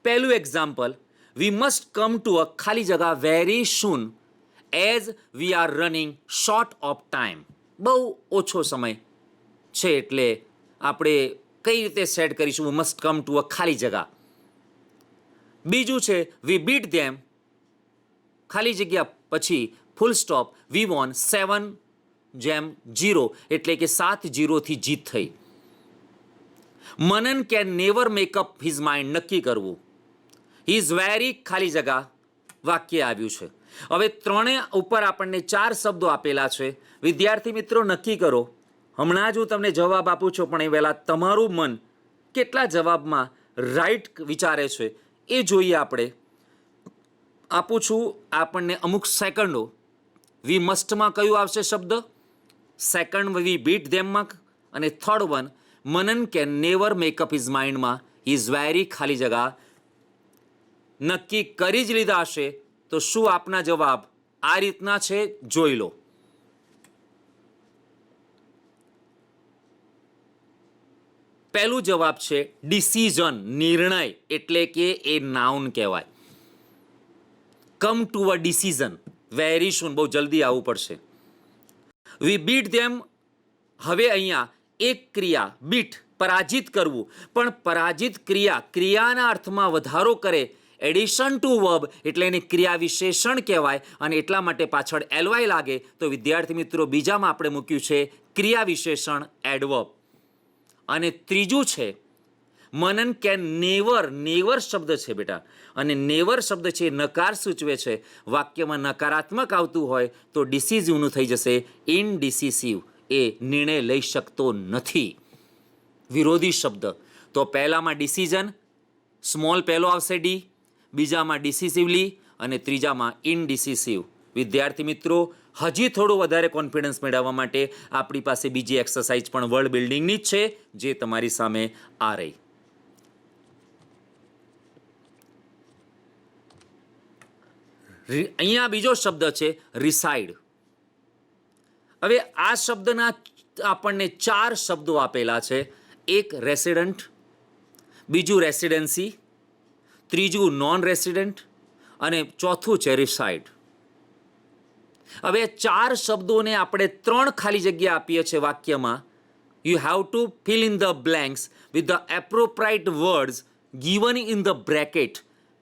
પહેલું example, we must come to a ખાલી જગા very soon as we are running short of time. બહુ ઓછો સમય છે એટલે આપણે કઈ રીતે સેટ કરીશું વી મસ્ટ કમ ટુ અ ખાલી જગા. બીજું છે વી બીટ ધેમ, ખાલી જગ્યા પછી ફૂલ સ્ટોપ, વી વોન 7-0 એટલે કે 7-0 થી જીત થઈ. Manan can never make up his mind, નક્કી કરવું. હી ઇઝ વેરી ખાલી જગા વાક્ય આવ્યું છે. હવે ત્રણે ઉપર આપણને 4 શબ્દો આપેલા છે. વિદ્યાર્થી મિત્રો નક્કી કરો, હમણાં જ હું તમને જવાબ આપું છું, પણ એ પહેલાં તમારું મન કેટલા જવાબમાં રાઈટ વિચારે છે એ જોઈએ આપણે. આપું છું આપણને અમુક સેકન્ડો. વી મસ્ટમાં કયું આવશે શબ્દ? સેકન્ડ વી બીટ ધેમમાં. અને third one, Manan can never make up his માઇન્ડમાં ઇઝ વેરી ખાલી જગા. નક્કી કરી જ લીધા હશે તો શું આપના જવાબ આ રીતના છે, જોઈ લો. પહેલું જવાબ છે ડિસિઝન, નિર્ણય, એટલે કે એ નાઉન કહેવાય. Come to a decision very soon, બહુ જલ્દી આવવું પડશે. વી બીટ ધેમ, હવે અહીંયા એક ક્રિયા બીટ, પરાજિત કરવું, પણ પરાજિત ક્રિયાના અર્થમાં વધારો કરે, એડિશન ટુ વર્બ, એટલે એને ક્રિયા વિશેષણ કહેવાય. અને એટલા માટે પાછળ એલવાય લાગે તો વિદ્યાર્થી મિત્રો બીજામાં આપણે મૂક્યું છે ક્રિયા વિશેષણ એડવર્બ. અને ત્રીજું છે મનન કેન નેવર. નેવર શબ્દ છે બેટા, અને નેવર શબ્દ છે નકાર સૂચવે છે. વાક્યમાં નકારાત્મક આવતું હોય તો ડિસિઝિવનું થઈ જશે ઇનડિસિસિવ, એ નિર્ણય લઈ શકતો નથી, વિરોધી શબ્દ. તો પહેલામાં ડિસિઝન, સ્મોલ પહેલો આવશે ડી, બીજામાં ડિસિસિવલી અને ત્રીજામાં ઇનડિસિસિવ. વિદ્યાર્થી મિત્રો હજી થોડું વધારે કોન્ફિડન્સ મેળવવા માટે આપણી પાસે બીજી એક્સરસાઇઝ પણ વર્ડ બિલ્ડિંગની જ છે, જે તમારી સામે આ રહી. અહીંયા બીજો શબ્દ છે રિસાઇડ. હવે આ શબ્દના આપણને 4 શબ્દો આપેલા છે. એક રેસિડન્ટ, બીજું રેસિડેન્સી, ત્રીજું નોન રેસિડન્ટ અને ચોથું છે રિસાઇડ. હવે 4 શબ્દોને આપણે 3 ખાલી જગ્યા આપીએ છીએ વાક્યમાં. You have to fill in the blanks with the appropriate words given in the bracket.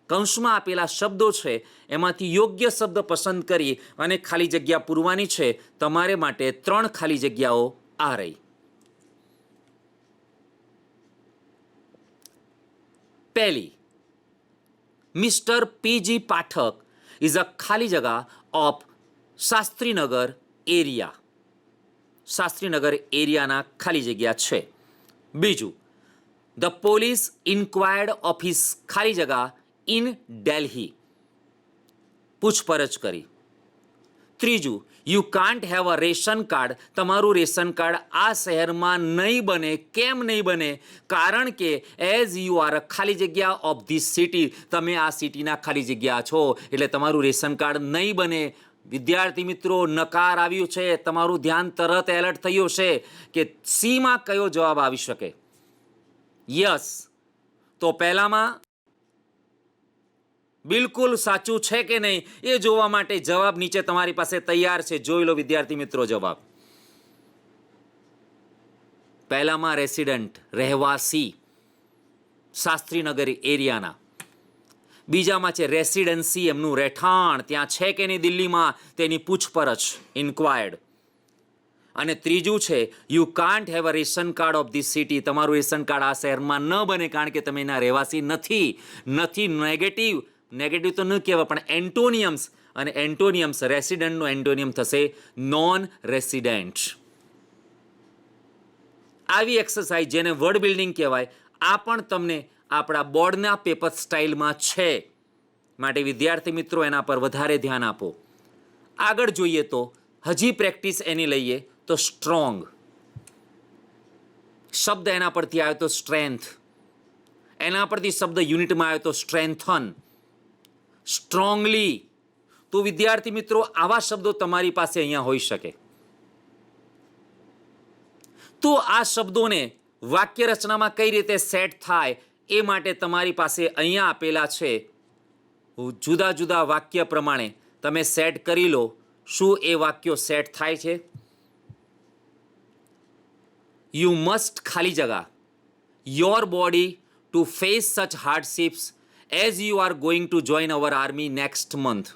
કૌંસમાં આપેલા શબ્દો છે એમાંથી યોગ્ય શબ્દ પસંદ કરી અને ખાલી જગ્યા પૂરવાની છે. તમારે માટે 3 ખાલી જગ્યાઓ આ રહી. પહેલી, mister PG Pathak is a ખાલી જગા ઓફ શાસ્ત્રીનગર એરિયા. શાસ્ત્રીનગર એરિયાના ખાલી જગ્યા છે. બીજું, ધ પોલીસ ઇન્ક્વાયર્ડ ઓફ હિઝ ખાલી જગા ઇન ડેલ્હી. પૂછપરછ કરી. ત્રીજું, you can't have a ration card. તમારું રેશન કાર્ડ આ શહેરમાં નહીં બને. કેમ નહીં બને? કારણ કે એઝ યુ આર અ ખાલી જગ્યા ઓફ ધીસ સિટી, તમે આ સિટીના ખાલી જગ્યા છો, એટલે તમારું રેશન કાર્ડ નહીં બને. વિદ્યાર્થી મિત્રો નકાર આવ્યું છે, તમારું ધ્યાન તરત એલર્ટ થયું છે કે સીમાં કયો જવાબ આવી શકે. યસ, તો પહેલામાં બિલકુલ સાચું છે કે નહીં એ જોવા માટે જવાબ નીચે તમારી પાસે તૈયાર છે. જોઈ લો વિદ્યાર્થી મિત્રો જવાબ. પહેલામાં રેસિડન્ટ, રહેવાસી, શાસ્ત્રીનગર એરિયાના. બીજામાં છે રેસિડેન્સી, એમનું રહેઠાણ, ત્યાં છે કે નહીં દિલ્હીમાં, તેની પૂછપરછ, ઇન્ક્વાયર્ડ. અને ત્રીજું છે you can't have a ration card of this city. તમારું રેશન કાર્ડ આ શહેરમાં ન બને કારણ કે તમે એના રહેવાસી નથી. નેગેટિવ તો ન કહેવાય, પણ એન્ટોનિયમ્સ, અને એન્ટોનિયમ્સ, રેસિડન્ટનું એન્ટોનિયમ થશે નોન રેસિડેન્ટ. આવી એક્સરસાઇઝ જેને વર્ડ બિલ્ડિંગ કહેવાય, આ પણ તમને આપણા બોર્ડના પેપર સ્ટાઇલમાં છે. માટે વિદ્યાર્થી મિત્રો એના પર વધારે ધ્યાન આપો. આગળ જોઈએ તો હજી પ્રેક્ટિસ એની લઈએ તો સ્ટ્રોંગ શબ્દ એના પરથી આવ્યો તો સ્ટ્રેન્થ. એના પરથી શબ્દ યુનિટમાં આવ્યો તો સ્ટ્રેન્થન. સ્ટ્રોંગલી. તો વિદ્યાર્થી મિત્રો આવા શબ્દો તમારી પાસે અહીંયા હોઈ શકે. તો આ શબ્દોને વાક્ય રચનામાં કઈ રીતે સેટ થાય એ માટે તમારી પાસે અહીંયા આપેલા છે. જુદા જુદા વાક્ય પ્રમાણે તમે સેટ કરી લો. શું એ વાક્યો સેટ થાય છે? યુ મસ્ટ ખાલી જગા your body to face such hardships as you are going to join our army next month.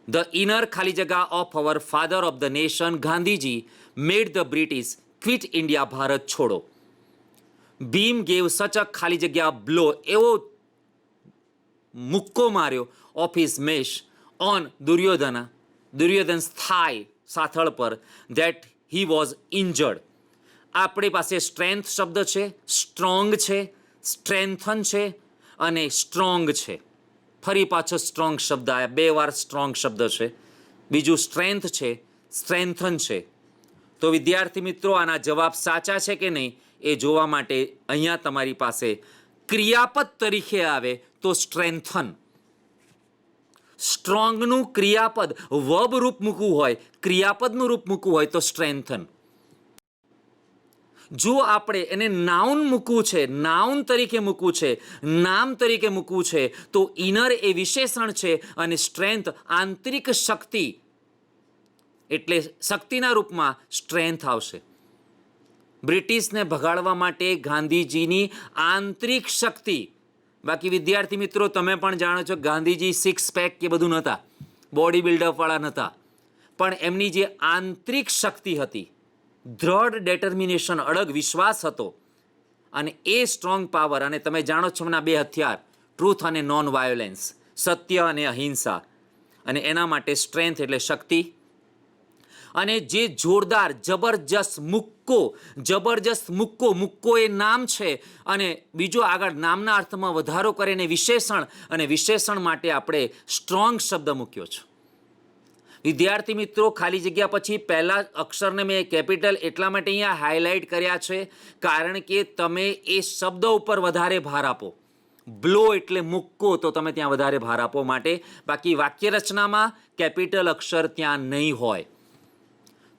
The inner ખાલી જગા of our father of the nation Gandhiji made the British quit India, Bharat છોડો. Bhim gave સચ અ ખાલી જગ્યા blow, એવો મુક્કો માર્યો of his mace on Duryodhan's thigh, સાથળ પર, that he was injured. આપણી પાસે સ્ટ્રેન્થ શબ્દ છે, સ્ટ્રોંગ છે, સ્ટ્રેન્થન છે અને સ્ટ્રોંગ છે. ફરી પાછો સ્ટ્રોંગ શબ્દ આવ્યા, 2 વાર સ્ટ્રોંગ શબ્દ છે. બીજું સ્ટ્રેન્થ છે, સ્ટ્રેન્થન છે. તો વિદ્યાર્થી મિત્રો, આના જવાબ સાચા છે કે નહીં એ જોવા માટે અહીંયા તમારી પાસે ક્રિયાપદ તરીકે આવે તો સ્ટ્રેન્થન. સ્ટ્રોંગનું ક્રિયાપદ વર્બ રૂપ મૂકવું હોય, ક્રિયાપદનું રૂપ મૂકવું હોય તો સ્ટ્રેન્થન. જો આપણે એને નાઉન મૂકવું છે, નાઉન તરીકે મૂકવું છે, નામ તરીકે મૂકવું છે તો ઇનર એ વિશેષણ છે અને સ્ટ્રેન્થ આંતરિક શક્તિ, એટલે શક્તિના રૂપમાં સ્ટ્રેન્થ આવશે. બ્રિટિશને ભગાડવા માટે ગાંધીજીની આંતરિક શક્તિ. બાકી વિદ્યાર્થી મિત્રો, તમે પણ જાણો છો ગાંધીજી 6 પેક કે બધું નહોતા, બોડી બિલ્ડઅપવાળા નહોતા, પણ એમની જે આંતરિક શક્તિ હતી, દ્રઢ ડેટર્મિનેશન, અડગ વિશ્વાસ હતો, અને એ સ્ટ્રોંગ પાવર. અને તમે જાણો છો એમના 2 હથિયાર, ટ્રુથ અને નોન વાયોલેન્સ, સત્ય અને અહિંસા. અને એના માટે સ્ટ્રેન્થ એટલે શક્તિ. અને જે જોરદાર જબરજસ્ત મુક્કો એ નામ છે, અને બીજો આગળ નામના અર્થમાં વધારો કરે ને વિશેષણ, અને વિશેષણ માટે આપણે સ્ટ્રોંગ શબ્દ મૂક્યો છે. વિદ્યાર્થી મિત્રો, ખાલી જગ્યા પછી પહેલા અક્ષરને મેં કેપિટલ એટલા માટે અહીંયા હાઇલાઇટ કર્યા છે કારણ કે તમે એ શબ્દ ઉપર વધારે ભાર આપો. બ્લો એટલે મુક્કો, તો તમે ત્યાં વધારે ભાર આપો માટે. બાકી વાક્ય રચનામાં કેપિટલ અક્ષર ત્યાં નહીં હોય.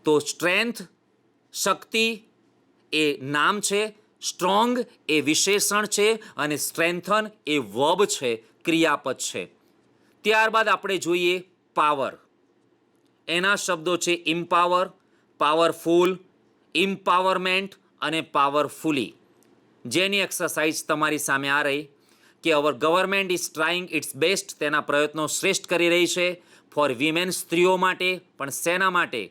તો સ્ટ્રેન્થ શક્તિ એ નામ છે, સ્ટ્રોંગ એ વિશેષણ છે અને સ્ટ્રેન્થન એ વર્બ છે, ક્રિયાપદ છે. ત્યારબાદ આપણે જોઈએ પાવર. એના શબ્દો છે ઇમ્પાવર, પાવરફુલ, ઇમ્પાવરમેન્ટ અને પાવરફુલી. જેની એક્સરસાઇઝ તમારી સામે આ રહી કે our government is trying its best, તેના પ્રયત્નો શ્રેષ્ઠ કરી રહી છે ફોર વિમેન, સ્ત્રીઓ માટે. પણ શેના માટે?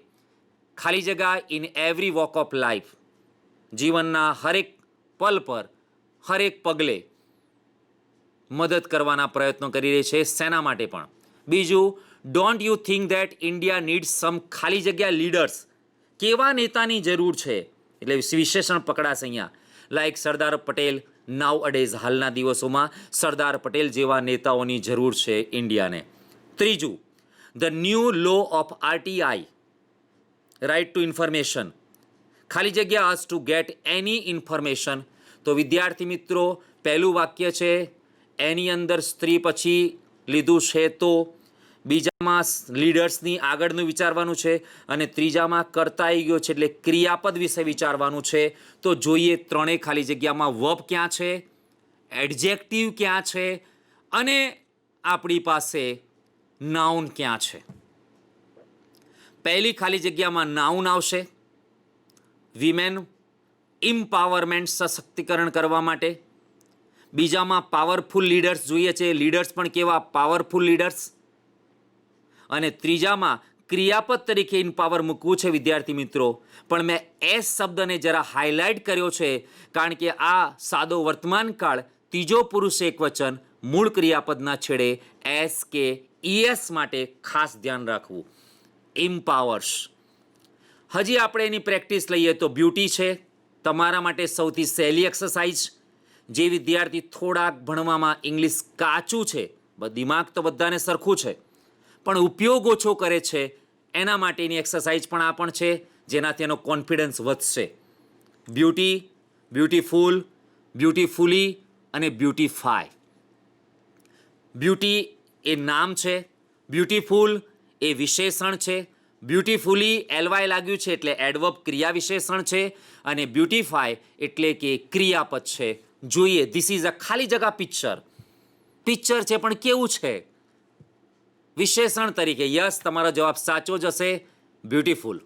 ખાલી જગ્યા in every walk of life, જીવનના હરેક પલ પર, હરેક પગલે મદદ કરવાના પ્રયત્નો કરી રહી છે. શેના માટે પણ? બીજું, don't you think that India needs some ખાલી જગ્યા લીડર્સ, કેવા નેતાની જરૂર છે, એટલે વિશેષણ પકડાશે અહીંયા. લાઈક સરદાર પટેલ, નાવ અડેઝ, હાલના દિવસોમાં સરદાર પટેલ જેવા નેતાઓની જરૂર છે ઇન્ડિયાને. ત્રીજું, the new law of RTI, right to information, ખાલી જગ્યા us to get any information. તો વિદ્યાર્થી મિત્રો, પહેલું વાક્ય છે એની અંદર સ્ત્રી પછી લીધું છે, તો બીજામાં લીડર્સની આગળનું વિચારવાનું છે, અને ત્રીજામાં કરતા આવી ગયો છે એટલે ક્રિયાપદ વિશે વિચારવાનું છે. તો જોઈએ ત્રણેય ખાલી જગ્યામાં વર્બ ક્યાં છે, એડજેક્ટિવ ક્યાં છે, અને આપણી પાસે નાઉન ક્યાં છે. પહેલી ખાલી જગ્યામાં નાઉન આવશે, વિમેન ઇમ્પાવરમેન્ટ, સશક્તિકરણ કરવા માટે. બીજામાં પાવરફુલ લીડર્સ જોઈએ છે, લીડર્સ પણ કેવા પાવરફુલ લીડર્સ. અને ત્રીજામાં ક્રિયાપદ તરીકે ઇમ્પાવર મૂકવું છે વિદ્યાર્થી મિત્રો, પણ મેં એસ શબ્દને જરા હાઇલાઇટ કર્યો છે કારણ કે આ સાદો વર્તમાન કાળ, ત્રીજો પુરુષ એકવચન, મૂળ ક્રિયાપદના છેડે એસ કે ઈએસ માટે ખાસ ધ્યાન રાખવું. ઇમ્પાવર્સ. હજી આપણે એની પ્રેક્ટિસ લઈએ તો બ્યુટી છે તમારા માટે સૌથી સહેલી એક્સરસાઇઝ. જે વિદ્યાર્થી થોડાક ભણવામાં ઇંગ્લિશ કાચું છે, દિમાગ તો બધાને સરખું છે પણ ઉપયોગ ઓછો કરે છે, એના માટેની એક્સરસાઇઝ પણ આ પણ છે જેનાથી એનો કોન્ફિડન્સ વધશે. બ્યુટી, બ્યુટીફુલ, બ્યુટીફુલી અને બ્યુટીફાય. બ્યુટી એ નામ છે, બ્યુટીફુલ એ વિશેષણ છે, બ્યુટીફુલી એલવાય લાગ્યું છે એટલે એડવર્બ ક્રિયા વિશેષણ છે, અને બ્યુટીફાય એટલે કે ક્રિયાપદ છે. જોઈએ, ધીસ ઇઝ અ ખાલી જગા પિક્ચર. પિક્ચર છે પણ કેવું છે? વિશેષણ તરીકે. યસ, તમારો જવાબ સાચો જ હશે, બ્યુટીફુલ.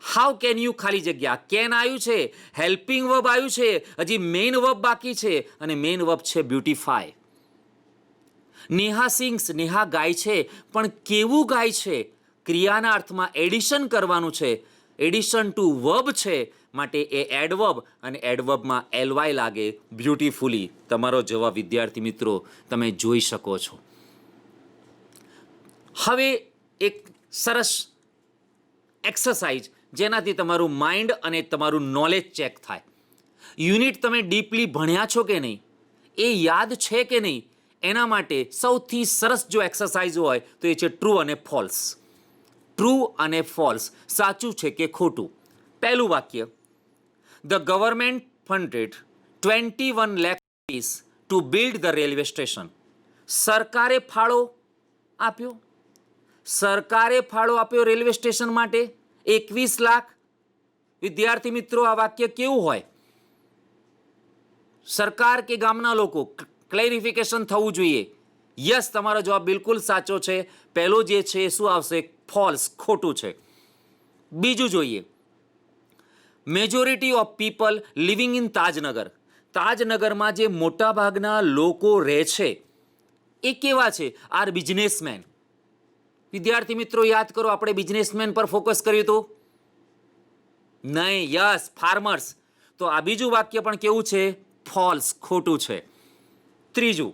હાઉ કેન યુ ખાલી જગ્યા, કેન આવ્યું છે, હેલ્પિંગ વર્બ આવ્યું છે, હજી મેઇન વર્બ બાકી છે અને મેઇન વર્બ છે બ્યુટીફાય. નેહા સિંગ્સ, નેહા ગાય છે પણ કેવું ગાય છે? ક્રિયાના અર્થમાં એડિશન કરવાનું છે, એડિશન ટુ વર્બ છે માટે એ એડવર્બ, અને એડવર્બમાં એલવાય લાગે, બ્યુટીફુલી. તમારો જવાબ વિદ્યાર્થી મિત્રો તમે જોઈ શકો છો. હવે એક સરસ એક્સરસાઇઝ જેનાથી તમારું માઇન્ડ અને તમારું નોલેજ ચેક થાય. યુનિટ તમે ડીપલી ભણ્યા છો કે નહીં, એ યાદ છે કે નહીં, એના માટે સૌથી સરસ જો એક્સરસાઇઝ હોય તો એ છે ટ્રુ અને ફોલ્સ. ટ્રુ અને ફોલ્સ, સાચું છે કે ખોટું. પહેલું વાક્ય, the government funded 21 lakh rupees to build the railway station. સરકારે ફાળો આપ્યો. સરકારે ફાળો આપ્યો રેલવે સ્ટેશન માટે 21 લાખ. વિદ્યાર્થી મિત્રો, આ વાક્ય કેવું હોય? સરકાર કે ગામના લોકો? ક્લેરિફિકેશન થવું જોઈએ. યસ, તમારો જવાબ બિલકુલ સાચો છે. પહેલો જે છે એ શું આવશે? ફોલ્સ, ખોટું છે. બીજું જોઈએ, majority of people living in Tajnagar. તાજનગરમાં જે મોટાભાગના લોકો રહે છે એ કેવા છે? Are businessmen. વિદ્યાર્થી મિત્રો, યાદ કરો, આપણે બિઝનેસમેન પર ફોકસ કર્યું હતું નહીં. Yes, farmers. તો આ બીજું વાક્ય પણ કેવું છે? ફોલ્સ, ખોટું છે. ત્રીજું,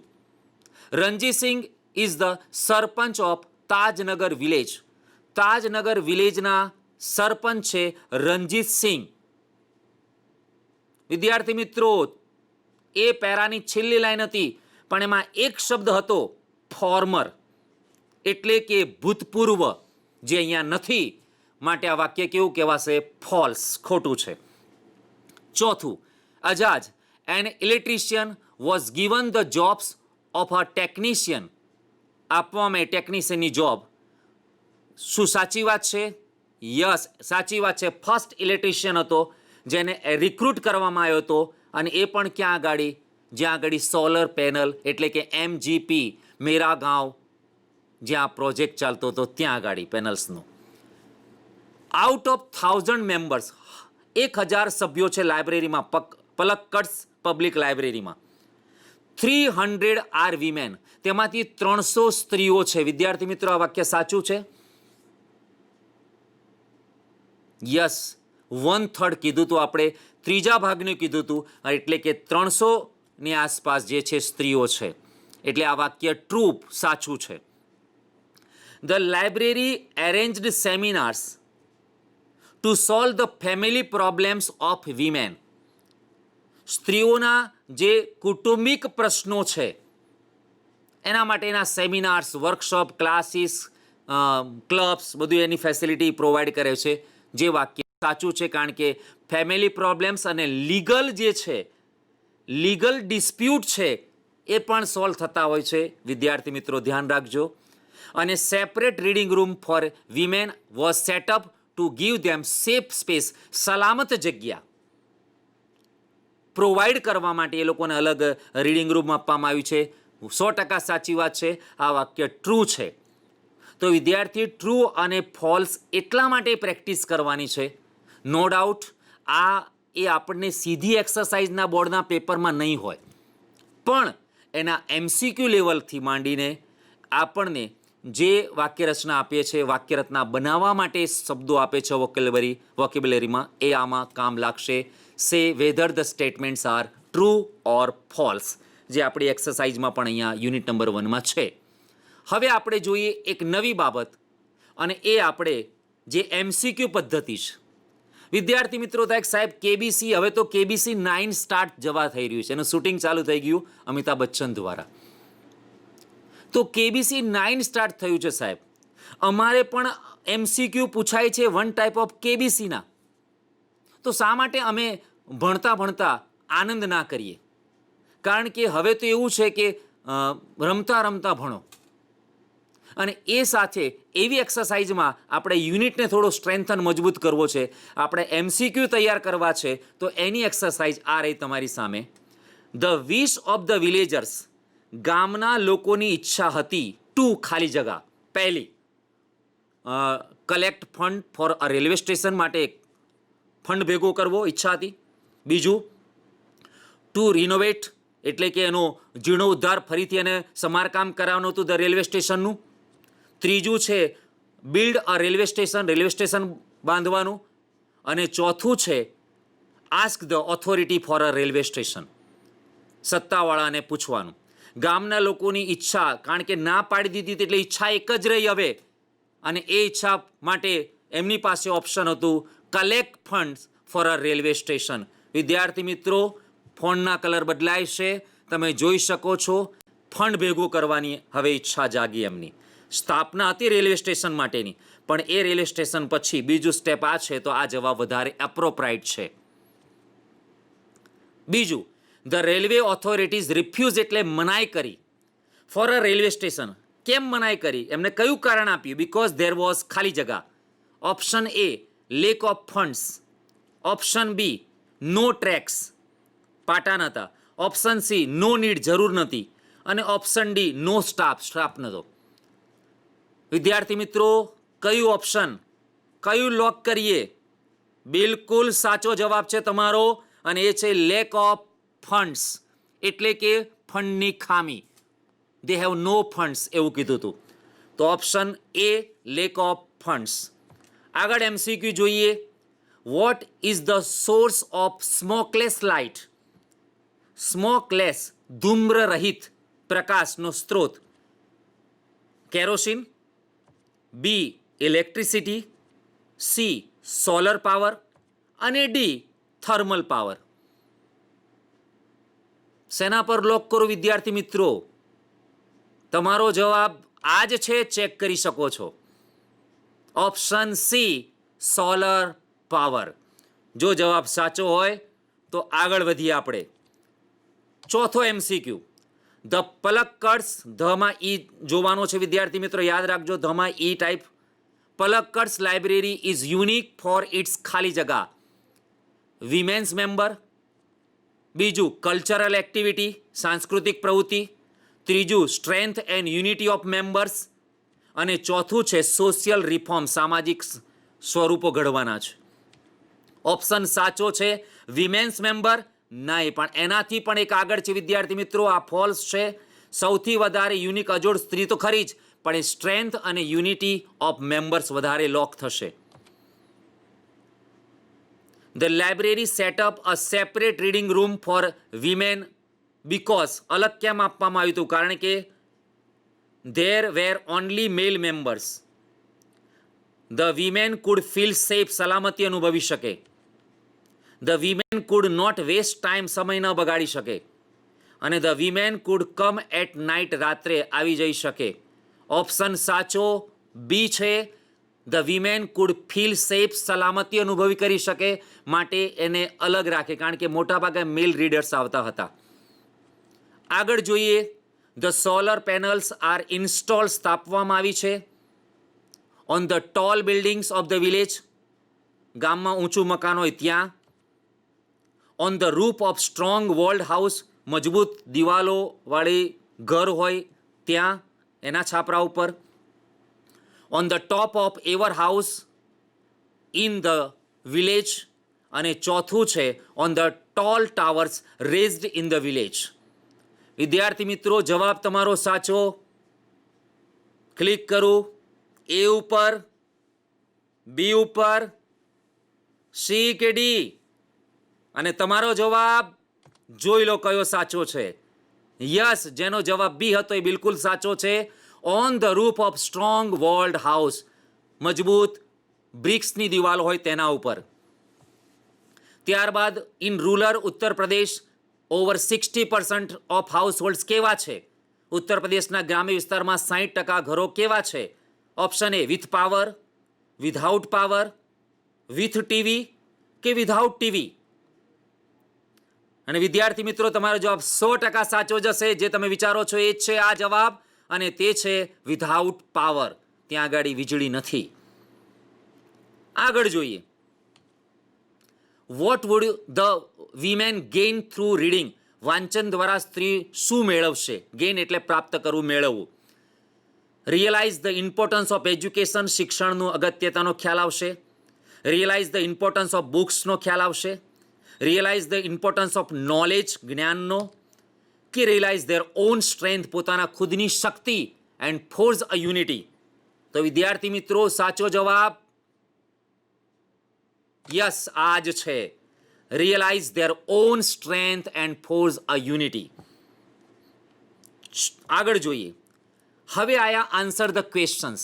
Ranjitsinh is the sarpanch of Tajnagar village. Tajnagar વિલેજના સરપંચ છે રણજીતસિંહ. વિદ્યાર્થી મિત્રો, એ પેરાની છેલ્લી લાઈન હતી, પણ એમાં એક શબ્દ હતો ફોર્મર, એટલે કે ભૂતપૂર્વ, જે અહીંયા નથી. માટે આ વાક્ય કેવું કહેવાશે? ફોલ્સ, ખોટું છે. ચોથું, Ajaj an electrician was given the jobs of a technician. આપવામાં ટેકનિશિયનની જોબ. શું સાચી વાત છે? યસ, સાચી વાત છે. ફર્સ્ટ ઇલેક્ટ્રિશિયન હતો જેને રિક્રુટ કરવામાં આવ્યો હતો, અને એ પણ ક્યાં આગળ? જ્યાં આગળ સોલર પેનલ એટલે કે MGP, મેરા ગાંવ, જ્યાં પ્રોજેક્ટ ચાલતો હતો ત્યાં આગળ પેનલ્સનો. આઉટ ઓફ 1000 મેમ્બર્સ, 1000 સભ્યો છે લાઇબ્રેરીમાં, પલક્કડ પબ્લિક લાઇબ્રેરીમાં. 300 આર વિમેન, તેમાંથી 300 સ્ત્રીઓ છે. વિદ્યાર્થી મિત્રો, આ વાક્ય સાચું છે? યસ, 1/3 કીધું હતું આપણે, ત્રીજા ભાગનું કીધું હતું, એટલે કે 300ની આસપાસ જે છે સ્ત્રીઓ છે. એટલે આ વાક્ય ટ્રુ, સાચું છે. The library arranged seminars to solve the family problems of women. સ્ત્રીઓના જે કુટુંબિક પ્રશ્નો છે એના માટેના સેમિનાર્સ, વર્કશોપ, ક્લાસીસ, ક્લબ્સ, બધું એની ફેસિલિટી પ્રોવાઈડ કરે છે. જે વાક્ય સાચું છે, કારણ કે ફેમિલી પ્રોબ્લેમ્સ અને લીગલ જે છે, લીગલ ડિસ્પ્યુટ છે, એ પણ સોલ્વ થતા હોય છે. વિદ્યાર્થી મિત્રો, ધ્યાન રાખજો. અને separate reading room for women was set up to give them safe space. સલામત જગ્યા પ્રોવાઈડ કરવા માટે એ લોકોને અલગ રીડિંગ રૂમ આપવામાં આવ્યું છે. 100% સાચી વાત છે. આ વાક્ય ટ્રુ છે. તો વિદ્યાર્થી, ટ્રુ અને ફોલ્સ એટલા માટે પ્રેક્ટિસ કરવાની છે. નો ડાઉટ આ એ આપણને સીધી એક્સરસાઇઝના બોર્ડના પેપરમાં નહીં હોય, પણ એના MCQ લેવલથી માંડીને આપણને જે વાક્યરચના આપીએ છીએ, વાક્યરચના બનાવવા માટે શબ્દો આપે છે વોકેબ્યુલરીમાં, એ આમાં કામ લાગશે. સે whether the statements are true or false, જે આપણી એક્સરસાઇઝમાં પણ અહીંયા યુનિટ નંબર 1માં છે. હવે આપણે જોઈએ એક નવી બાબત, અને એ આપણે જે MCQ પદ્ધતિ છે. વિદ્યાર્થી મિત્રો, તો એક સાહેબ KBC, હવે તો KBC 9 સ્ટાર્ટ જવા થઈ રહ્યું છે, એનું શૂટિંગ ચાલુ થઈ ગયું અમિતાભ બચ્ચન દ્વારા. તો KBC 9 સ્ટાર્ટ થયું છે સાહેબ. અમારે પણ MCQ પૂછાય છે વન ટાઈપ ઓફ KBCના. તો શા માટે અમે ભણતા ભણતા આનંદ ના કરીએ? કારણ કે હવે તો એવું છે કે રમતા રમતા ભણો, અને એ સાથે એવી એક્સરસાઇઝમાં આપણે યુનિટને થોડો સ્ટ્રેન્થન, મજબૂત કરવો છે, આપણે MCQ તૈયાર કરવા છે. તો એની એક્સરસાઇઝ આ રહી તમારી સામે. The wish of the villagers. ગામના લોકોની ઈચ્છા હતી ટુ ખાલી જગા. પહેલી, collect fund for a railway station, માટે ફંડ ભેગો કરવો ઈચ્છા હતી. બીજું, ટુ રિનોવેટ, એટલે કે એનો જીર્ણોદ્ધાર, ફરીથી એને સમારકામ કરાવવાનું હતું ધ રેલવે સ્ટેશનનું. ત્રીજું છે build a railway station, railway station બાંધવાનું. અને ચોથું છે ask the authority for a railway station, સત્તાવાળાને પૂછવાનું. ગામના લોકોની ઈચ્છા, કારણ કે ના પાડી દીધી હતી એટલે ઈચ્છા એક જ રહી હવે, અને એ ઈચ્છા માટે એમની પાસે ઓપ્શન હતું collect funds four a railway station. વિદ્યાર્થી મિત્રો, ફોનના કલર બદલાય છે, તમે જોઈ શકો છો. ફંડ ભેગું કરવાની હવે ઈચ્છા જાગી એમની. સ્થાપના હતી રેલવે સ્ટેશન માટેની, પણ એ રેલવે સ્ટેશન પછી બીજું સ્ટેપ આ છે, તો આ જવાબ વધારે એપ્રોપ્રાઇટ છે. બીજું, ધ રેલવે ઓથોરિટીઝ રિફ્યુઝ એટલે મનાઈ કરી ફોર અ રેલવે સ્ટેશન. કેમ મનાઈ કરી? એમને કયું કારણ આપ્યું? બીકોઝ ધેર વોઝ ખાલી જગા. Option A lack of funds, option B no tracks, પાટા નહોતા, ઓપ્શન સી નો નીડ, જરૂર નથી, અને option D no staff, staff નહોતો. વિદ્યાર્થી મિત્રો, કયું ઓપ્શન, કયું લોક કરીએ? બિલકુલ સાચો જવાબ છે તમારો, અને એ છે લેક ઓફ ફંડ્સ, એટલે કે ફંડની ખામી. દે હેવ નો ફંડ્સ એવું કીધું હતું. તો option A lack of funds. આગળ એમસીક્યુ જોઈએ. What is the source of smokeless light? Smokeless, ધૂમ્રરહિત પ્રકાશનો સ્ત્રોત. Kerosene, B electricity, C solar power, અને ડી થર્મલ પાવર. શેના પર લોક કરો વિદ્યાર્થી મિત્રો? તમારો જવાબ આ જ છે, ચેક કરી શકો છો. Option C solar power. જો જવાબ સાચો હોય તો આગળ વધીએ આપણે. ચોથો એમસીક્યુ. ધ પલક્કડ્સ, ધમાં ઈ જોવાનો છે વિદ્યાર્થી મિત્રો, યાદ રાખજો, ધમાં E type. Palakkad's library is unique for its ખાલી જગા વિમેન્સ મેમ્બર. બીજું કલ્ચરલ એક્ટિવિટી, સાંસ્કૃતિક પ્રવૃત્તિ. ત્રીજું strength and unity of members. અને ચોથું છે સોશિયલ રિફોર્મ, સામાજિક સ્વરૂપો ઘડવાના છે. ઓપ્શન સાચો છે વિમેન્સ મેમ્બર નહીં, પણ એનાથી પણ એક આગળ છે વિદ્યાર્થી મિત્રો, આ ફોલ્સ છે. સૌથી વધારે યુનિક અજોડ સ્ત્રી તો ખરી જ, પણ એ સ્ટ્રેન્થ અને યુનિટી ઓફ મેમ્બર્સ વધારે લોક થશે. The library set up a separate reading room for women because, અલગ કેમ આપવામાં આવ્યું હતું? કારણ કે there were only male members. The women could feel safe, સલામતી અનુભવી શકે. The women could not waste time, સમય ન બગાડી શકે. અને the women could come at night, રાત્રે આવી જઈ શકે. ઓપ્શન સાચો બી છે. The women could feel safe, સલામતી અનુભવી કરી શકે, માટે એને અલગ રાખે, કારણ કે મોટાભાગે મેલ રીડર્સ આવતા હતા. આગળ જોઈએ. The solar panels are install, સ્થાપવામાં આવી છે on the tall buildings of the village, ગામમાં ઊંચું મકાન હોય ત્યાં. On the roof of strong walled house, મજબૂત દિવાલો વાળી ઘર હોય ત્યાં, એના છાપરા ઉપર. On the top of every house in the village. અને ચોથું છે on the tall towers raised in the village. વિદ્યાર્થી મિત્રો, જવાબ તમારો સાચો. ક્લિક કરું. એ ઉપર, બી ઉપર, સી કે ડી? અને તમારો જવાબ જોઈ લો કયો સાચો છે. યસ, જેનો જવાબ બી હતો એ બિલકુલ સાચો છે. On the roof of strong walled house, મજબૂત બ્રિક્સની દિવાલ હોય તેના ઉપર. ત્યારબાદ in rural Uttar Pradesh over 60% of house hold કેવા છે? ઉત્તર પ્રદેશના ગ્રામ્ય વિસ્તારમાં 60% ઘરો કેવા છે? Option A with power, without power, with TV કે વિથઆઉટ ટીવી. અને વિદ્યાર્થી મિત્રો, તમારો જવાબ 100% સાચો જશે. જે તમે વિચારો છો એ જ છે આ જવાબ, અને તે છે વિથઆઉટ પાવર. ત્યાં આગળ વીજળી નથી. આગળ જોઈએ. What would the women gain through reading? વાંચન દ્વારા સ્ત્રી શું મેળવશે? ગેઇન એટલે પ્રાપ્ત કરવું, મેળવવું. Realize the importance of education, શિક્ષણનું અગત્યતાનો ખ્યાલ આવશે. રિયલાઇઝ ધ ઇમ્પોર્ટન્સ ઓફ બુક્સનો ખ્યાલ આવશે. Realize the importance of knowledge, જ્ઞાનનો. કે રિયલાઇઝ ધેર ઓન સ્ટ્રેન્થ, પોતાના ખુદની શક્તિ, એન્ડ ફોર્સ અ યુનિટી. તો વિદ્યાર્થી મિત્રો, સાચો જવાબ યસ આ જ છે. Realize their own strength and force a unity. આગળ જોઈએ. હવે આયા આન્સર ધ ક્વેશ્ચન્સ.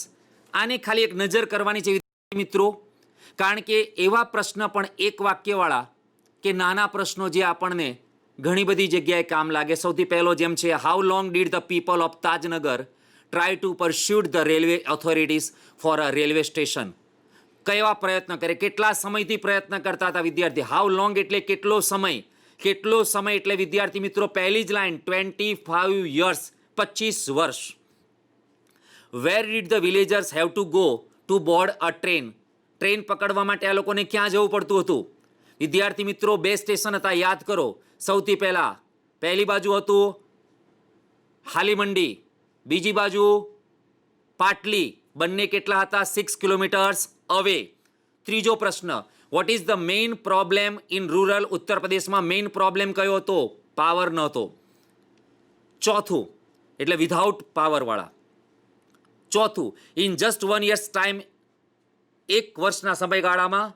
આને ખાલી એક નજર કરવાની છે વિદ્યાર્થી મિત્રો, કારણ કે એવા પ્રશ્ન પણ એક વાક્યવાળા કે નાના પ્રશ્નો જે આપણને ઘણી બધી જગ્યાએ કામ લાગે. સૌથી પહેલો જેમ છે, how long did the people of Tajnagar try to pursuit the railway authorities four a railway station. કેવા પ્રયત્ન કરે, કેટલા સમયથી પ્રયત્ન કરતા હતા વિદ્યાર્થી. હાઉ લોંગ એટલે કેટલો સમય, કેટલો સમય એટલે વિદ્યાર્થી મિત્રો પહેલી જ લાઈન 25 years, 25 વર્ષ. Where did the villagers have to go to board a train. Train પકડવા માટે આ લોકોને ક્યાં જવું પડતું હતું વિદ્યાર્થી મિત્રો? 2 સ્ટેશન હતા, યાદ કરો. સૌથી પહેલી બાજુ હતું હાલીમંડી, બીજી બાજુ પાટલી. બંને કેટલા હતા? 6 કિલોમીટર્સ અવે. ત્રીજો પ્રશ્ન, vote is the main problem in rural ઉત્તર પ્રદેશમાં? મેઇન પ્રોબ્લેમ કયો હતો? પાવર નહોતો. ચોથું એટલે વિધાઉટ પાવરવાળા. ચોથું, ઇન જસ્ટ 1 year's ટાઈમ, 1 વર્ષના સમયગાળામાં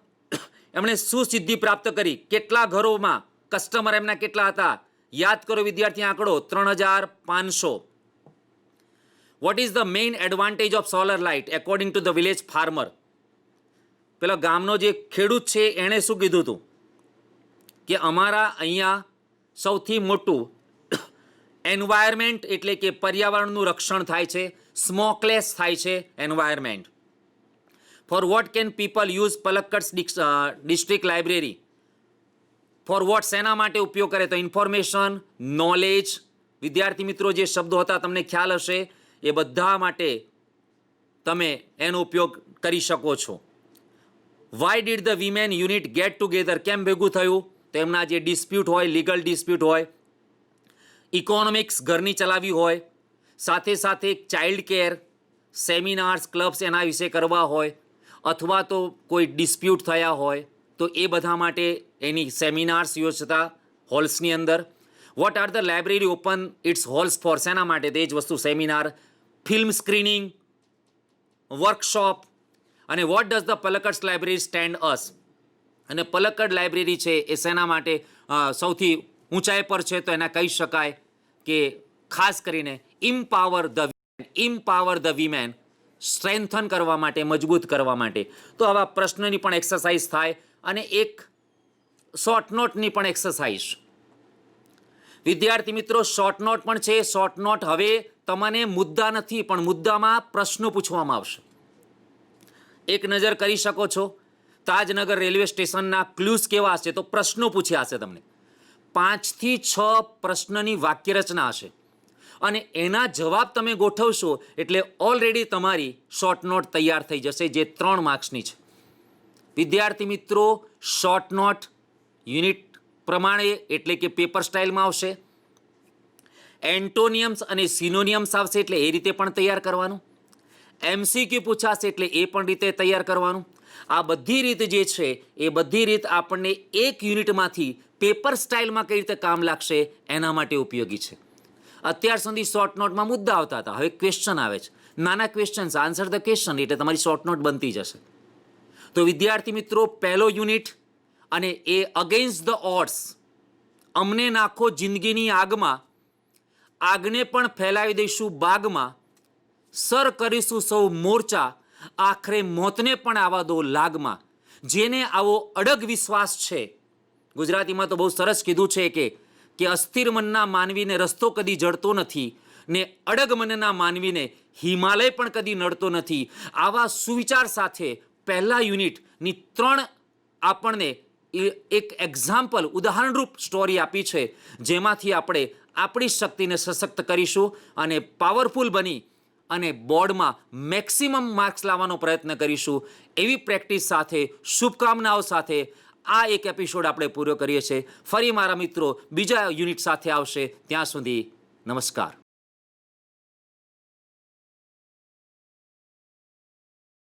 એમણે શું સિદ્ધિ પ્રાપ્ત કરી? કેટલા ઘરોમાં કસ્ટમર એમના કેટલા હતા? યાદ કરો વિદ્યાર્થી આંકડો 3500. Vote is the main advantage of solar light according to the village farmer? પેલો ગામનો જે ખેડૂત છે એણે શું કીધું હતું કે અમારા અહીંયા સૌથી મોટું એન્વાયરમેન્ટ એટલે કે પર્યાવરણનું રક્ષણ થાય છે, સ્મોકલેસ થાય છે environment. For what can people use Palakkad district library? For what, શેના માટે ઉપયોગ કરે? તો ઇન્ફોર્મેશન, નોલેજ. વિદ્યાર્થી મિત્રો જે શબ્દો હતા તમને ખ્યાલ હશે, એ બધા માટે તમે એનો ઉપયોગ કરી શકો છો. Why did the women unit get together? કેમ ભેગું થયું? તો એમના જે ડિસ્પ્યુટ હોય, લીગલ ડિસ્પ્યુટ હોય, ઇકોનોમિક્સ ઘરની ચલાવી હોય, સાથે સાથે ચાઇલ્ડ કેર, સેમિનાર્સ, ક્લબ્સ એના વિશે કરવા હોય, અથવા તો કોઈ ડિસ્પ્યુટ થયા હોય તો એ બધા માટે એની સેમિનાર્સ યોજતા હોલ્સની અંદર. What are the library open its halls for? શેના માટે? તે જ વસ્તુ, સેમિનાર, ફિલ્મ સ્ક્રીનિંગ, વર્કશોપ. અને what does the Palakkad library stand us? અને પલક્કડ લાઇબ્રેરી છે એ શેના માટે સૌથી ઊંચાઈ પર છે? તો એના કહી શકાય કે ખાસ કરીને ઇમ્પાવર ધ વિમેન, સ્ટ્રેન્થન કરવા માટે, મજબૂત કરવા માટે. તો આવા પ્રશ્નની પણ એક્સરસાઇઝ થાય અને એક શોર્ટ નોટની પણ એક્સરસાઇઝ. વિદ્યાર્થી મિત્રો શોર્ટ નોટ પણ છે. શોર્ટ નોટ હવે તમને મુદ્દા નથી પણ મુદ્દામાં પ્રશ્નો પૂછવામાં આવશે. એક નજર કરી શકો છો. તાજનગર રેલવે સ્ટેશનના ક્લૂઝ કેવા હશે? તો પ્રશ્નો પૂછ્યા હશે તમને. 5 થી 6 પ્રશ્નની વાક્ય રચના હશે અને એના જવાબ તમે ગોઠવશો એટલે ઓલરેડી તમારી શોર્ટ નોટ તૈયાર થઈ જશે, જે 3 માર્ક્સની છે. વિદ્યાર્થી મિત્રો શોર્ટ નોટ યુનિટ પ્રમાણે એટલે કે પેપર સ્ટાઇલમાં આવશે. એન્ટોનિયમ્સ અને સિનોનિયમ્સ આવશે એટલે એ રીતે પણ તૈયાર કરવાનું. એમસીક્યુ પૂછાશે એટલે એ પણ રીતે તૈયાર કરવાનું. આ બધી રીત જે છે એ બધી રીત આપણને એક યુનિટમાંથી પેપર સ્ટાઇલમાં કઈ રીતે કામ લાગશે એના માટે ઉપયોગી છે. અત્યાર સુધી શોર્ટ નોટમાં મુદ્દા આવતા હતા, હવે ક્વેશ્ચન આવે છે. નાના ક્વેશ્ચન્સ, આન્સર ધ ક્વેશ્ચન, એટલે તમારી શોર્ટ નોટ બનતી જશે. તો વિદ્યાર્થી મિત્રો પહેલો યુનિટ અને એ અગેન્સ્ટ ધ ઓડ્સ. અમને નાખો જિંદગીની આગમાં, આગને પણ ફેલાવી દઈશું બાગમાં, સર કરીશું સૌ મોરચા, આખરે મોતને પણ આવા દો લાગમાં. જેને આવો અડગ વિશ્વાસ છે, ગુજરાતીમાં તો બહુ સરસ કીધું છે કે અસ્થિર મનના માનવીને રસ્તો કદી જડતો નથી ને અડગ મનના માનવીને હિમાલય પણ કદી નડતો નથી. આવા સુવિચાર સાથે પહેલા યુનિટની 3 આપણને એક એક્ઝામ્પલ, ઉદાહરણરૂપ સ્ટોરી આપી છે, જેમાંથી આપણે આપણી શક્તિને સશક્ત કરીશું અને પાવરફુલ બની અને બોર્ડમાં મેક્સિમમ માર્ક્સ લાવવાનો પ્રયત્ન કરીશું. એવી પ્રેક્ટિસ સાથે, શુભકામનાઓ સાથે આ એક એપિસોડ આપણે પૂરો કરીએ છીએ. ફરી મારા મિત્રો બીજા યુનિટ સાથે આવશે. ત્યાં સુધી નમસ્કાર.